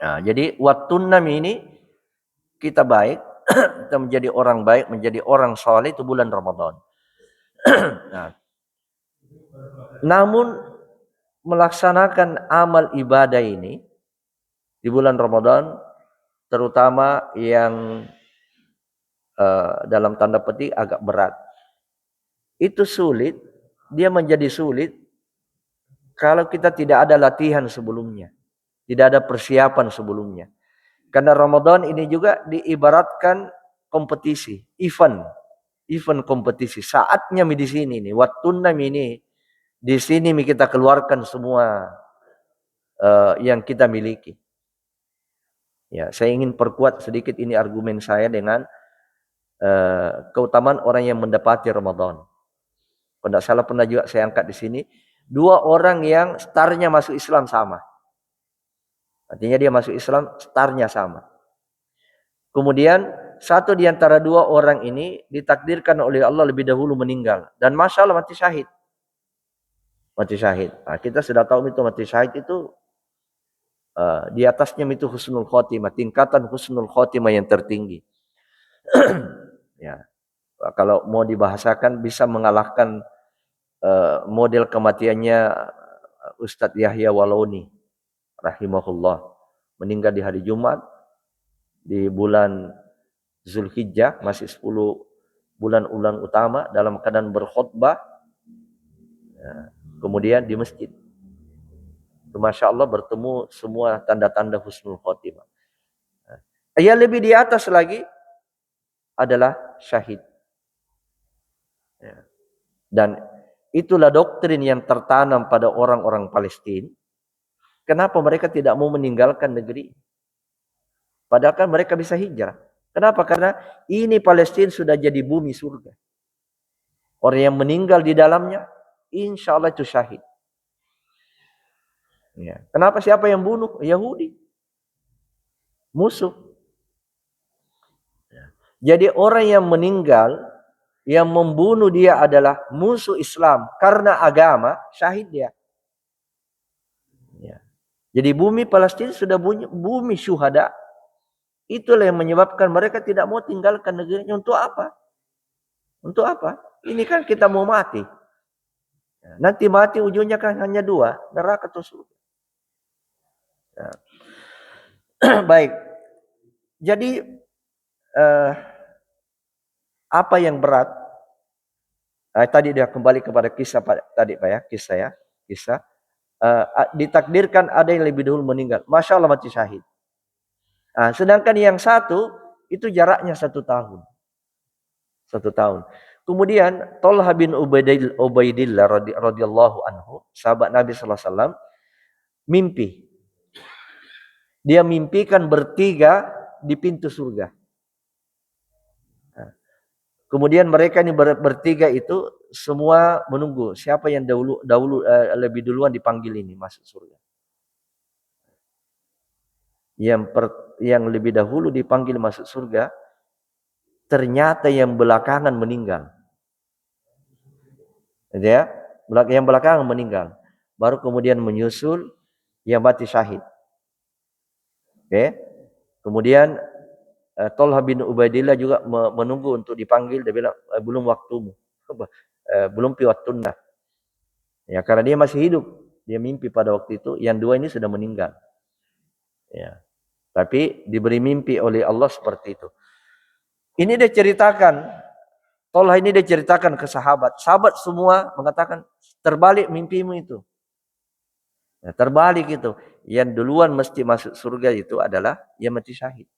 Nah, jadi wattun nami ini kita baik, kita menjadi orang baik, menjadi orang soleh itu bulan Ramadan. Nah, namun melaksanakan amal ibadah ini di bulan Ramadan, terutama yang dalam tanda petik agak berat, itu sulit. Dia menjadi sulit kalau kita tidak ada latihan sebelumnya, tidak ada persiapan sebelumnya. Karena Ramadan ini juga diibaratkan kompetisi, event kompetisi. Saatnya di sini nih, wattuna ini di sini kita keluarkan semua yang kita miliki. Ya, saya ingin perkuat sedikit ini argumen saya dengan keutamaan orang yang mendapati Ramadan. Kalau tidak salah pernah juga saya angkat di sini, 2 orang yang startnya masuk Islam sama. Artinya dia masuk Islam, startnya sama. Kemudian satu di antara 2 orang ini ditakdirkan oleh Allah lebih dahulu meninggal. Dan Masya Allah mati syahid. Mati syahid. Nah, kita sudah tahu itu mati syahid itu di atasnya itu husnul khotimah. Tingkatan husnul khotimah yang tertinggi. Ya. Kalau mau dibahasakan bisa mengalahkan model kematiannya Ustadz Yahya Waloni rahimahullah, meninggal di hari Jumat di bulan Zulhijjah, masih 10 bulan utama, dalam keadaan berkhutbah, ya, kemudian di masjid. Masya Allah bertemu semua tanda-tanda husnul khotimah. Yang lebih di atas lagi adalah syahid. Ya. Dan itulah doktrin yang tertanam pada orang-orang Palestina. Kenapa mereka tidak mau meninggalkan negeri? Padahal kan mereka bisa hijrah. Kenapa? Karena ini Palestina sudah jadi bumi surga. Orang yang meninggal di dalamnya, insya Allah itu syahid. Ya. Kenapa? Siapa yang bunuh? Yahudi. Musuh. Ya. Jadi orang yang meninggal, yang membunuh dia adalah musuh Islam karena agama, syahid dia. Ya. Jadi bumi Palestina sudah bumi syuhada. Itulah yang menyebabkan mereka tidak mau tinggalkan negerinya. Untuk apa? Untuk apa? Ini kan kita mau mati. Nanti mati ujungnya kan hanya 2, neraka atau surga. Ya. Baik, Jadi apa yang berat? Tadi dia kembali kepada kisah tadi Pak ya, kisah. Ditakdirkan ada yang lebih dahulu meninggal. Masya Allah mati syahid. Sedangkan yang satu itu jaraknya 1 tahun. 1 tahun. Kemudian Thalhah bin Ubaidillah radhiyallahu anhu, sahabat Nabi sallallahu alaihi wasallam, mimpi. Dia mimpikan bertiga di pintu surga. Kemudian mereka ini bertiga itu semua menunggu siapa yang lebih duluan dipanggil ini masuk surga. Yang lebih dahulu dipanggil masuk surga ternyata yang belakangan meninggal. Ya, yang belakangan meninggal. Baru kemudian menyusul yang mati syahid. Oke. Kemudian Thalhah bin Ubaidillah juga menunggu untuk dipanggil. Dia bilang belum waktumu, belum waktunna. Ya, karena dia masih hidup. Dia mimpi pada waktu itu. Yang dua ini sudah meninggal. Ya. Tapi diberi mimpi oleh Allah seperti itu. Ini dia ceritakan. Thalhah ini dia ceritakan ke sahabat. Sahabat semua mengatakan terbalik mimpimu itu. Ya, terbalik itu. Yang duluan mesti masuk surga itu adalah yang mati syahid.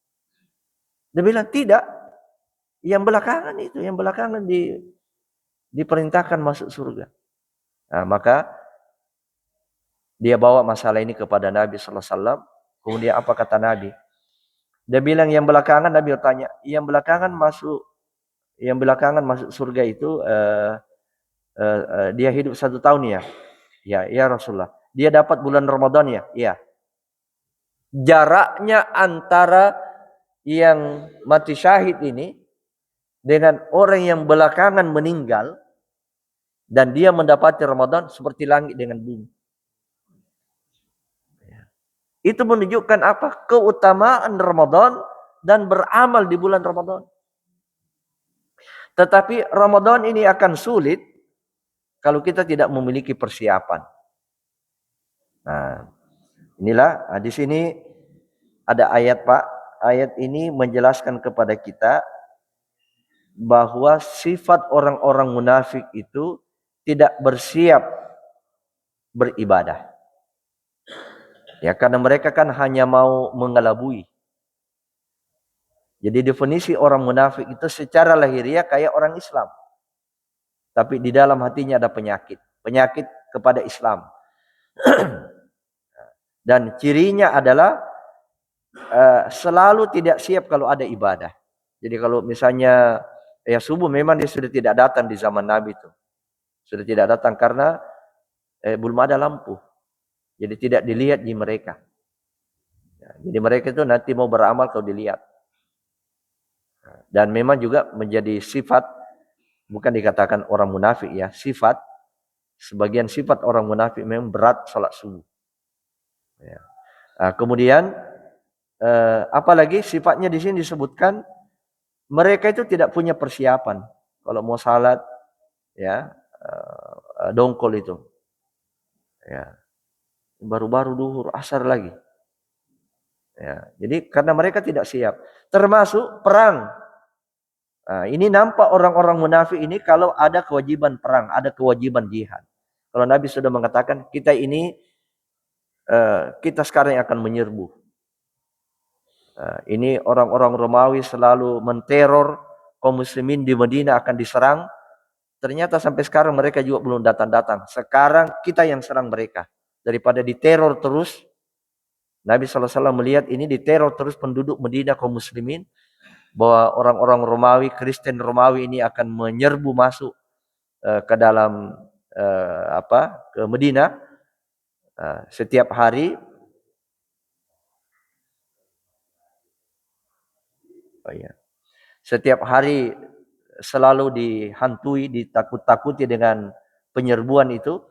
Dia bilang tidak. Yang belakangan itu, yang belakangan diperintahkan masuk surga. Maka dia bawa masalah ini kepada Nabi sallallahu alaihi wasallam. Kemudian apa kata Nabi? Dia bilang yang belakangan, Nabi bertanya, yang belakangan masuk surga itu dia hidup 1 tahun ya? Ya Rasulullah. Dia dapat bulan Ramadan ya? Ya. Jaraknya antara yang mati syahid ini dengan orang yang belakangan meninggal dan dia mendapati Ramadan seperti langit dengan bumi. Itu menunjukkan apa? Keutamaan Ramadan dan beramal di bulan Ramadan. Tetapi Ramadan ini akan sulit kalau kita tidak memiliki persiapan. Nah, inilah di sini ada ayat Pak. Ayat ini menjelaskan kepada kita bahwa sifat orang-orang munafik itu tidak bersiap beribadah. Ya, karena mereka kan hanya mau mengelabui. Jadi definisi orang munafik itu secara lahiriah kayak orang Islam. Tapi di dalam hatinya ada penyakit. Penyakit kepada Islam. Dan cirinya adalah selalu tidak siap kalau ada ibadah. Jadi kalau misalnya subuh memang dia sudah tidak datang di zaman Nabi itu. Sudah tidak datang karena belum ada lampu. Jadi tidak dilihat di mereka. Jadi mereka itu nanti mau beramal kalau dilihat. Dan memang juga menjadi sifat, bukan dikatakan orang munafik ya, sifat, sebagian sifat orang munafik memang berat salat subuh. Ya. Kemudian apalagi sifatnya di sini disebutkan mereka itu tidak punya persiapan kalau mau salat ya, dongkol itu. Ya. Baru-baru duhur, asar lagi. Ya, jadi karena mereka tidak siap, termasuk perang. Ini nampak orang-orang munafik ini kalau ada kewajiban perang, ada kewajiban jihad. Kalau Nabi sudah mengatakan kita ini kita sekarang yang akan menyerbu. Ini orang-orang Romawi selalu menteror kaum muslimin di Madinah akan diserang. Ternyata sampai sekarang mereka juga belum datang-datang. Sekarang kita yang serang mereka. Daripada diteror terus, Nabi SAW melihat ini diteror terus penduduk Madinah kaum muslimin, bahwa orang-orang Romawi, Kristen Romawi ini akan menyerbu masuk ke dalam ke Madinah setiap hari. Setiap hari selalu dihantui, ditakut-takuti dengan penyerbuan itu.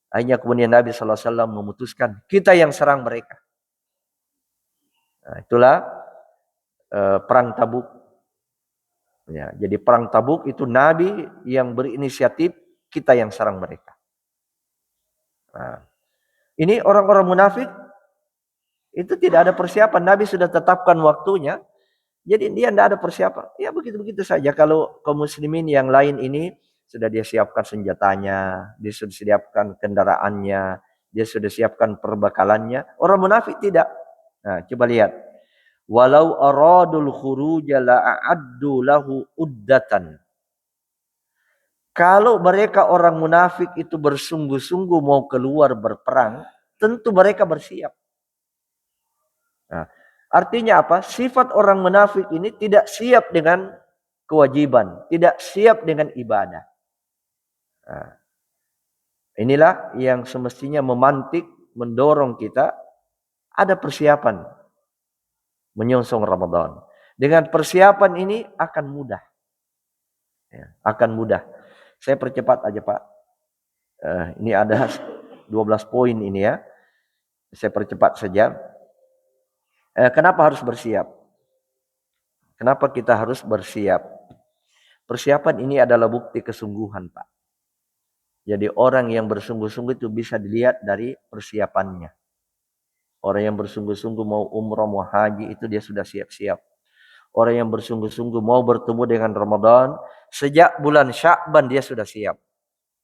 Akhirnya kemudian Nabi SAW memutuskan kita yang serang mereka. Itulah perang Tabuk. Ya, jadi perang Tabuk itu Nabi yang berinisiatif, kita yang serang mereka. Ini orang-orang munafik itu tidak ada persiapan. Nabi sudah tetapkan waktunya. Jadi dia tidak ada persiapan. Ya begitu-begitu saja. Kalau kaum muslimin yang lain ini sudah dia siapkan senjatanya, dia sudah siapkan kendaraannya, dia sudah siapkan perbekalannya. Orang munafik tidak. Nah, coba lihat. Walau aradul khuruja la'addu lahu uddatan. Kalau mereka orang munafik itu bersungguh-sungguh mau keluar berperang, tentu mereka bersiap. Nah, artinya apa? Sifat orang munafik ini tidak siap dengan kewajiban, tidak siap dengan ibadah. Nah, inilah yang semestinya memantik, mendorong kita ada persiapan menyongsong Ramadan. Dengan persiapan ini akan mudah. Ya, akan mudah. Saya percepat aja Pak. Ini ada 12 poin ini ya. Saya percepat saja. Kenapa harus bersiap? Kenapa kita harus bersiap? Persiapan ini adalah bukti kesungguhan Pak. Jadi orang yang bersungguh-sungguh itu bisa dilihat dari persiapannya. Orang yang bersungguh-sungguh mau umrah, mau haji itu dia sudah siap-siap. Orang yang bersungguh-sungguh mau bertemu dengan Ramadan, sejak bulan Sya'ban dia sudah siap.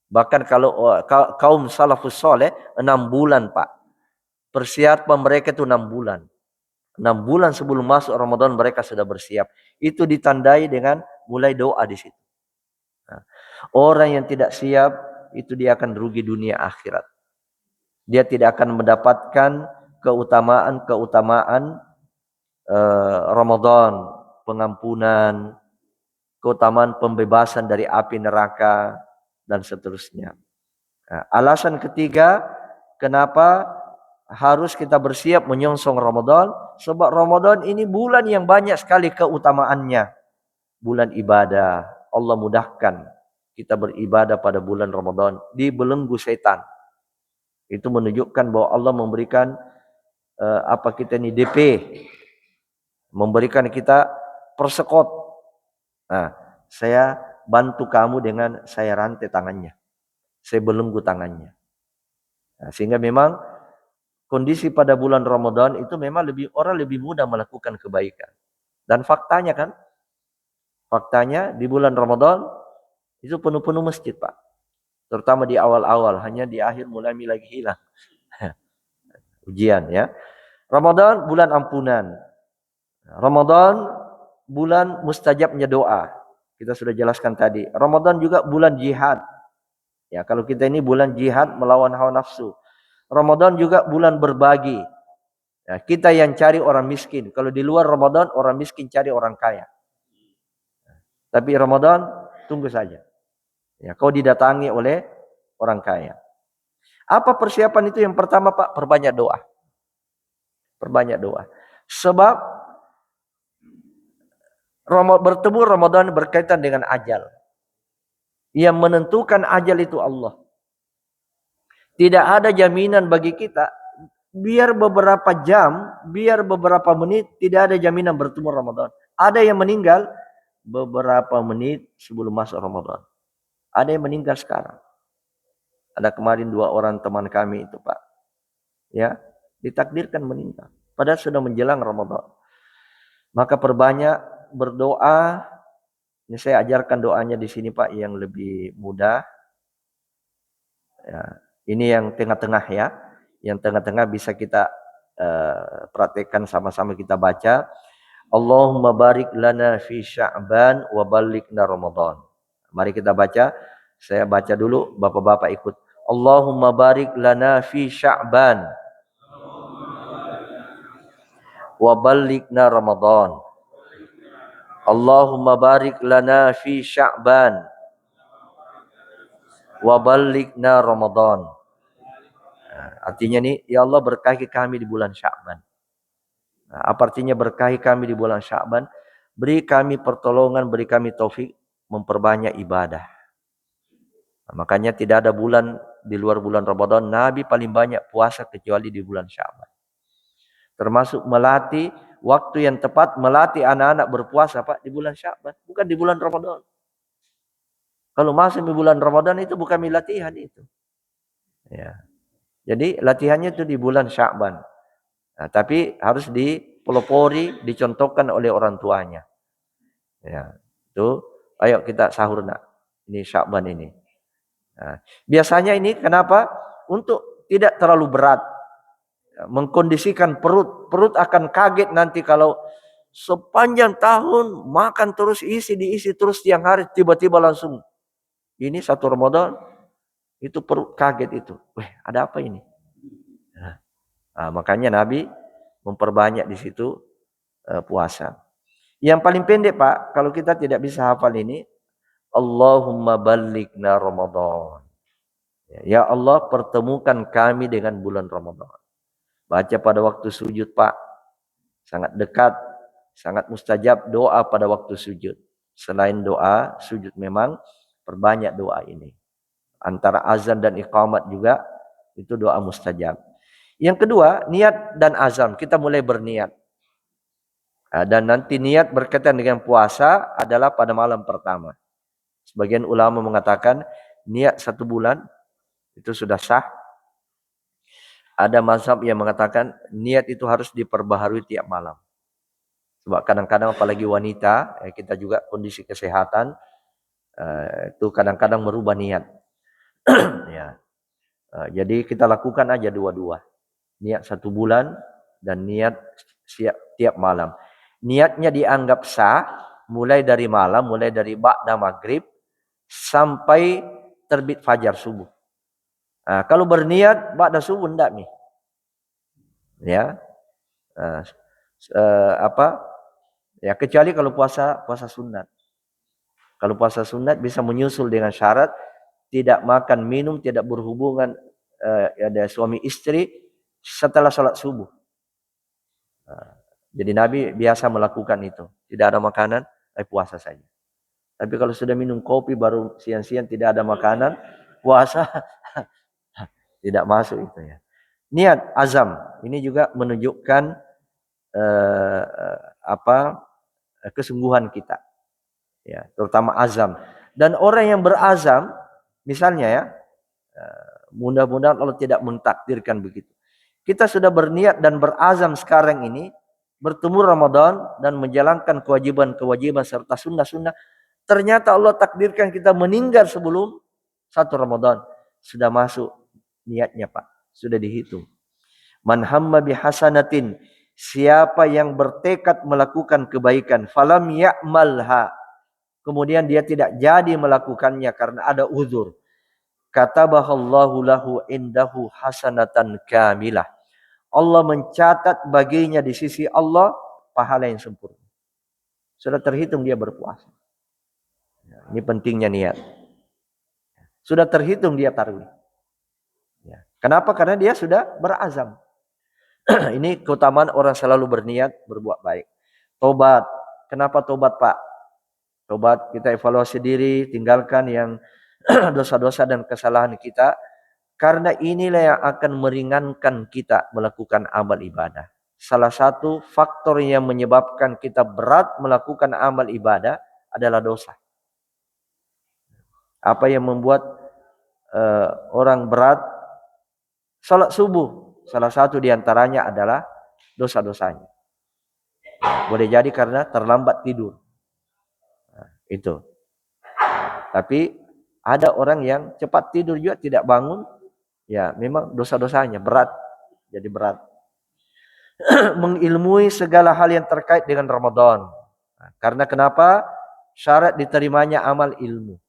Bahkan kalau kaum salafus soleh 6 bulan Pak. Persiapan mereka itu 6 bulan. 6 bulan sebelum masuk Ramadan mereka sudah bersiap. Itu ditandai dengan mulai doa di situ. Nah, orang yang tidak siap itu dia akan rugi dunia akhirat. Dia tidak akan mendapatkan keutamaan Ramadan, pengampunan, keutamaan pembebasan dari api neraka dan seterusnya. Nah, alasan ketiga kenapa harus kita bersiap menyongsong Ramadan, sebab Ramadan ini bulan yang banyak sekali keutamaannya. Bulan ibadah. Allah mudahkan kita beribadah pada bulan Ramadan dibelenggu setan. Itu menunjukkan bahwa Allah memberikan kita ini DP, memberikan kita persekot. Nah, saya bantu kamu dengan saya rantai tangannya, saya belenggu tangannya. Nah, sehingga memang kondisi pada bulan Ramadan itu memang orang lebih mudah melakukan kebaikan. Dan faktanya di bulan Ramadan itu penuh-penuh masjid Pak. Terutama di awal-awal, hanya di akhir mulai lagi hilang. Ujian ya. Ramadan bulan ampunan. Ramadan bulan mustajabnya doa. Kita sudah jelaskan tadi. Ramadan juga bulan jihad. Ya, kalau kita ini bulan jihad melawan hawa nafsu. Ramadan juga bulan berbagi. Ya, kita yang cari orang miskin. Kalau di luar Ramadan orang miskin cari orang kaya. Tapi Ramadan tunggu saja. Ya, kau didatangi oleh orang kaya. Apa persiapan itu? Yang pertama Pak, perbanyak doa. Perbanyak doa. Sebab bertemu Ramadan berkaitan dengan ajal. Yang menentukan ajal itu Allah. Tidak ada jaminan bagi kita. Biar beberapa jam, biar beberapa menit, tidak ada jaminan bertemu Ramadan. Ada yang meninggal beberapa menit sebelum masuk Ramadan. Ada yang meninggal sekarang. Ada kemarin 2 orang teman kami itu Pak. Ya, ditakdirkan meninggal. Padahal sudah menjelang Ramadan. Maka perbanyak berdoa. Ini saya ajarkan doanya di sini Pak yang lebih mudah. Ya, ini yang tengah-tengah ya. Yang tengah-tengah bisa kita praktekkan sama-sama kita baca. Allahumma barik lana fi Sya'ban wa ballighna Ramadan. Mari kita baca. Saya baca dulu, Bapak-bapak ikut. Allahumma barik lana fi Sya'ban wa ballighna Ramadan. Allahumma barik lana fi Sya'ban wa ballighna Ramadan. Artinya nih, ya Allah berkahi kami di bulan Sya'ban. Nah, apa artinya berkahi kami di bulan Sya'ban? Beri kami pertolongan, beri kami taufik memperbanyak ibadah. Nah, makanya tidak ada bulan di luar bulan Ramadan Nabi paling banyak puasa kecuali di bulan Sya'ban. Termasuk melatih waktu yang tepat melatih anak-anak berpuasa Pak di bulan Sya'ban, bukan di bulan Ramadan. Kalau masuk di bulan Ramadan itu bukan latihan itu. Ya. Jadi latihannya itu di bulan Sya'ban. Nah, tapi harus dipelopori, dicontohkan oleh orang tuanya. Ya, itu ayo kita sahur nak. Ini Sya'ban ini. Nah, biasanya ini kenapa? Untuk tidak terlalu berat. Mengkondisikan perut. Perut akan kaget nanti kalau sepanjang tahun makan terus diisi terus tiang hari, tiba-tiba langsung ini satu Ramadan itu perut kaget itu. Weh, ada apa ini? Nah, makanya Nabi memperbanyak di situ puasa. Yang paling pendek Pak, kalau kita tidak bisa hafal ini, Allahumma ballighna Ramadan. Ya Allah, pertemukan kami dengan bulan Ramadan. Baca pada waktu sujud Pak. Sangat dekat, sangat mustajab doa pada waktu sujud. Selain doa, sujud memang perbanyak doa ini. Antara azan dan iqamat juga itu doa mustajab. Yang kedua, niat dan azam. Kita mulai berniat. Dan nanti niat berkaitan dengan puasa adalah pada malam pertama. Sebagian ulama mengatakan niat 1 bulan itu sudah sah. Ada mazhab yang mengatakan niat itu harus diperbaharui tiap malam. Sebab kadang-kadang apalagi wanita, kita juga kondisi kesehatan, itu kadang-kadang merubah niat. Ya. Jadi kita lakukan aja dua-dua. Niat 1 bulan dan niat tiap malam. Niatnya dianggap sah mulai dari malam, mulai dari ba'da maghrib sampai terbit fajar subuh. Nah, kalau berniat ba'da subuh enggak nih. Ya. Ya kecuali kalau puasa sunat. Kalau puasa sunat bisa menyusul dengan syarat tidak makan, minum, tidak berhubungan ada suami istri setelah sholat subuh. Jadi Nabi biasa melakukan itu. Tidak ada makanan, puasa saja. Tapi kalau sudah minum kopi baru siang-siang tidak ada makanan, puasa tidak masuk itu ya. Niat azam ini juga menunjukkan kesungguhan kita. Ya, terutama azam. Dan orang yang berazam, misalnya ya, mudah-mudahan Allah tidak mentakdirkan begitu. Kita sudah berniat dan berazam sekarang ini bertemu Ramadan dan menjalankan kewajiban-kewajiban serta sunnah-sunnah. Ternyata Allah takdirkan kita meninggal sebelum 1 Ramadan. Sudah masuk niatnya Pak. Sudah dihitung. Man hamma bihasanatin. Siapa yang bertekad melakukan kebaikan. Falam ya'malha. Kemudian dia tidak jadi melakukannya karena ada uzur. Katabahallahu lahu indahu hasanatan kamilah. Allah mencatat baginya di sisi Allah pahala yang sempurna. Sudah terhitung dia berpuasa. Ini pentingnya niat. Sudah terhitung dia tarawih. Kenapa? Karena dia sudah berazam. Ini keutamaan orang selalu berniat berbuat baik. Tobat. Kenapa tobat Pak? Tobat kita evaluasi diri, tinggalkan yang dosa-dosa dan kesalahan kita. Karena inilah yang akan meringankan kita melakukan amal ibadah. Salah satu faktor yang menyebabkan kita berat melakukan amal ibadah adalah dosa. Apa yang membuat orang berat? Salat subuh. Salah satu diantaranya adalah dosa-dosanya. Boleh jadi karena terlambat tidur. Nah, itu. Tapi ada orang yang cepat tidur juga tidak bangun. Ya memang dosa-dosanya berat. Jadi berat. Mengilmui segala hal yang terkait dengan Ramadan. Nah, karena kenapa? Syarat diterimanya amal ilmu.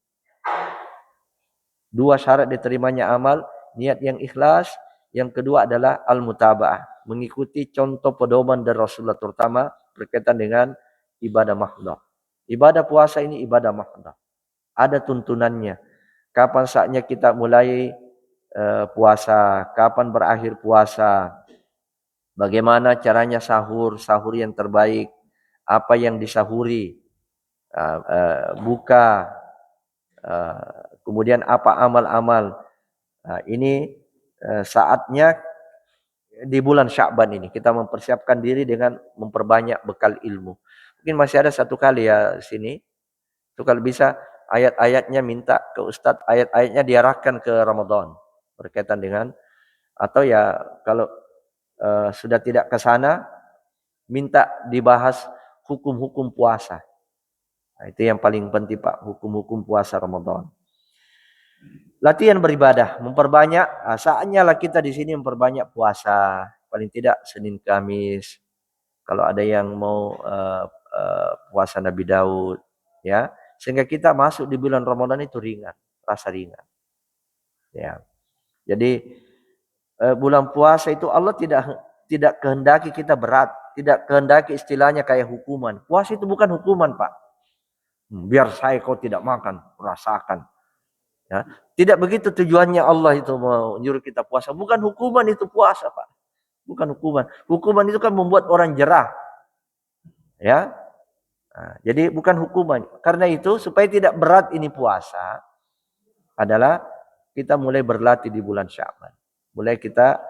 2 syarat diterimanya amal. Niat yang ikhlas. Yang kedua adalah al-mutaba'ah. Mengikuti contoh pedoman dari Rasulullah. Terutama berkaitan dengan ibadah mahdoh. Ibadah puasa ini ibadah mahdoh. Ada tuntunannya. Kapan saatnya kita mulai puasa, kapan berakhir puasa, bagaimana caranya sahur yang terbaik, apa yang disahuri, buka, kemudian apa amal-amal. Ini saatnya di bulan Sya'ban ini kita mempersiapkan diri dengan memperbanyak bekal ilmu. Mungkin masih ada 1 kali ya sini. Itu kalau bisa ayat-ayatnya minta ke Ustadz, ayat-ayatnya diarahkan ke Ramadan. Berkaitan dengan, atau ya kalau sudah tidak ke sana, minta dibahas hukum-hukum puasa. Nah, itu yang paling penting Pak, hukum-hukum puasa Ramadan. Latihan beribadah, memperbanyak. Saatnya lah kita di sini memperbanyak puasa. Paling tidak Senin Kamis. Kalau ada yang mau puasa Nabi Daud, ya, sehingga kita masuk di bulan Ramadan itu ringan, rasa ringan. Ya, jadi bulan puasa itu Allah tidak kehendaki kita berat, tidak kehendaki istilahnya kayak hukuman. Puasa itu bukan hukuman Pak. Biar saya kau tidak makan, rasakan. Ya, tidak begitu tujuannya Allah itu mau nyuruh kita puasa. Bukan hukuman itu puasa Pak. Bukan hukuman. Hukuman itu kan membuat orang jerah. Ya. Nah, jadi bukan hukuman. Karena itu supaya tidak berat ini puasa adalah kita mulai berlatih di bulan Sya'ban. Mulai kita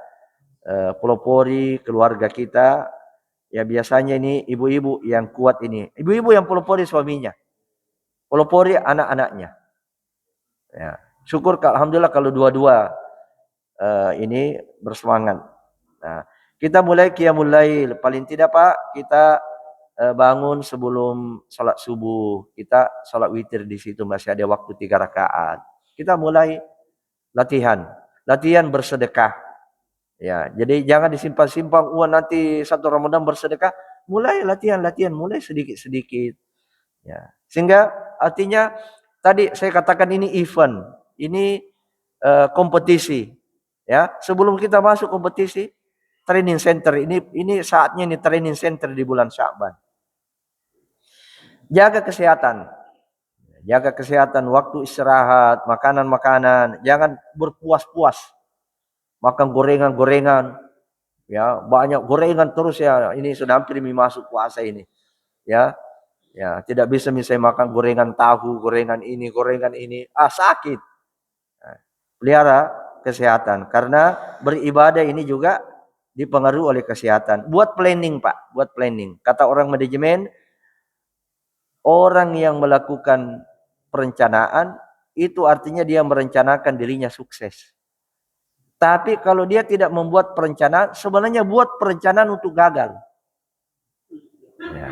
pelopori keluarga kita. Ya biasanya ini ibu-ibu yang kuat ini. Ibu-ibu yang pelopori suaminya. Pelopori anak-anaknya. Ya, syukur alhamdulillah kalau dua-dua ini bersemangat. Nah, kita mulai qiyamul lail, paling tidak Pak, kita bangun sebelum salat subuh, kita salat witir di situ masih ada waktu 3 rakaat. Kita mulai latihan bersedekah. Ya, jadi jangan disimpan-simpan uang nanti satu Ramadan bersedekah, mulai latihan, mulai sedikit-sedikit. Ya, sehingga artinya tadi saya katakan ini event, ini kompetisi. Ya, sebelum kita masuk kompetisi, training center ini saatnya ini training center di bulan Sya'ban. Jaga kesehatan, waktu istirahat, makanan-makanan, jangan berpuas-puas. Makan gorengan-gorengan, ya, banyak gorengan terus ya. Ini sudah hampir masuk puasa ini. Ya, ya, tidak bisa misalnya makan gorengan tahu, gorengan ini, sakit. Nah, pelihara kesehatan karena beribadah ini juga dipengaruhi oleh kesehatan. Buat planning, Pak, buat planning. Kata orang manajemen, orang yang melakukan perencanaan itu artinya dia merencanakan dirinya sukses. Tapi kalau dia tidak membuat perencanaan, sebenarnya buat perencanaan untuk gagal. Ya.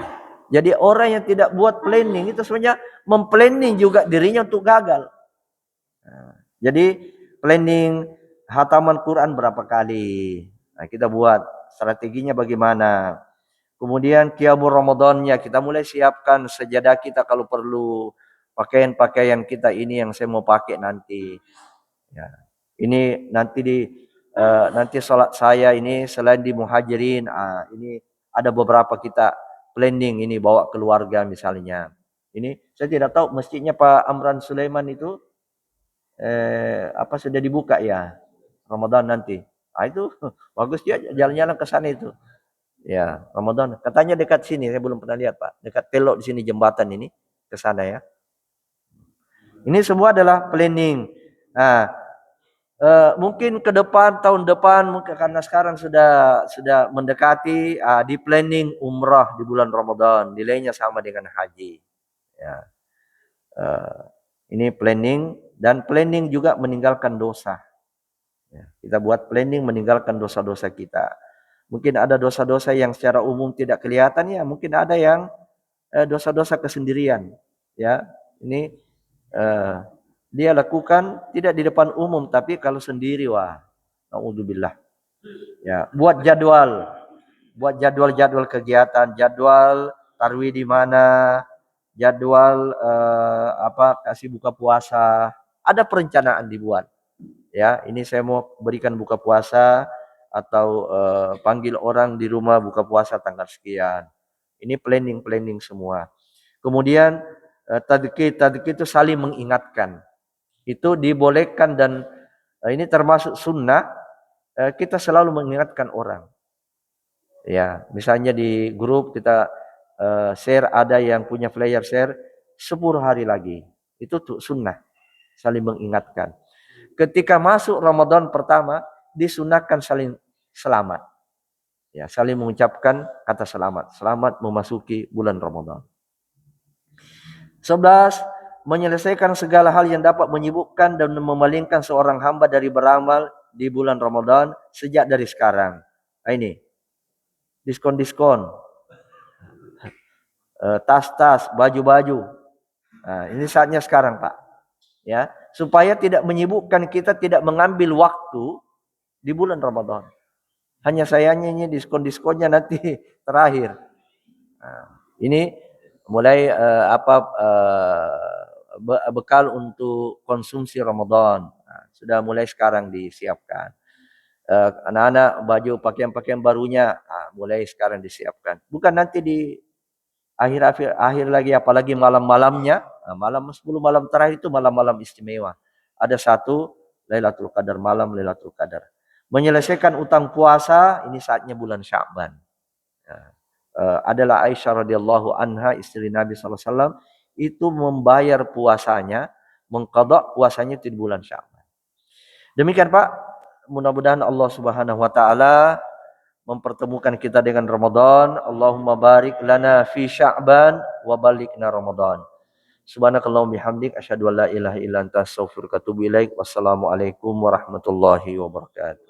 Jadi orang yang tidak buat planning itu sebenarnya memplanning juga dirinya untuk gagal. Nah, jadi planning hataman Quran berapa kali. Nah, kita buat strateginya bagaimana. Kemudian qiyamul Ramadannya kita mulai siapkan sejadah kita kalau perlu. Pakaian-pakaian kita ini yang saya mau pakai nanti. Ya. Ini nanti salat saya ini selain di Muhajirin, ini ada beberapa kita planning ini bawa keluarga misalnya. Ini saya tidak tahu masjidnya Pak Amran Sulaiman itu apa sudah dibuka ya Ramadan nanti. Itu bagus ya jalan-jalan ke sana itu. Ya, Ramadan. Katanya dekat sini, saya belum pernah lihat, Pak. Dekat Telok di sini jembatan ini ke sana ya. Ini semua adalah planning. Nah, mungkin ke depan tahun depan mungkin karena sekarang sudah mendekati di planning umrah di bulan Ramadan, nilainya sama dengan haji. Ya. Ini planning dan planning juga meninggalkan dosa. Ya, kita buat planning meninggalkan dosa-dosa kita. Mungkin ada dosa-dosa yang secara umum tidak kelihatan ya, mungkin ada yang dosa-dosa kesendirian. Ya, ini dia lakukan tidak di depan umum tapi kalau sendiri wah naudzubillah. Ya, buat jadwal kegiatan, jadwal tarwih di mana, jadwal kasih buka puasa, ada perencanaan dibuat. Ya, ini saya mau berikan buka puasa atau panggil orang di rumah buka puasa tanggal sekian. Ini planning semua. Kemudian tadkir itu saling mengingatkan. Itu dibolehkan dan ini termasuk sunnah. Kita selalu mengingatkan orang. Ya, misalnya di grup kita share, ada yang punya flyer share 10 hari lagi. Itu tuh sunnah, saling mengingatkan. Ketika masuk Ramadan pertama, disunahkan saling selamat. Ya, saling mengucapkan kata selamat. Selamat memasuki bulan Ramadan. 11. Menyelesaikan segala hal yang dapat menyibukkan dan memalingkan seorang hamba dari beramal di bulan Ramadan sejak dari sekarang. Nah, ini diskon-diskon. tas-tas, baju-baju. Nah, ini saatnya sekarang, Pak. Ya, supaya tidak menyibukkan kita, tidak mengambil waktu di bulan Ramadan. Hanya sayangnya ini diskon-diskonnya nanti terakhir. Nah, ini mulai bekal untuk konsumsi Ramadan. Nah, sudah mulai sekarang disiapkan. Anak-anak baju pakaian-pakaian barunya mulai sekarang disiapkan. Bukan nanti di akhir lagi, apalagi malam-malamnya. Malam 10 malam terakhir itu malam-malam istimewa. Ada satu Lailatul Qadar, malam Lailatul Qadar. Menyelesaikan utang puasa, ini saatnya bulan Sya'ban. Adalah Aisyah radhiyallahu anha, istri Nabi SAW, itu membayar puasanya, mengqadha puasanya di bulan Sya'ban. Demikian Pak, mudah-mudahan Allah Subhanahu wa taala mempertemukan kita dengan Ramadan. Allahumma barik lana fi Sya'ban wa balikna Ramadan. Subhanakallahumma bihamdik asyhadu an la ilaha illa anta astaghfiruka wa atubu ilaik. Wassalamualaikum warahmatullahi wabarakatuh.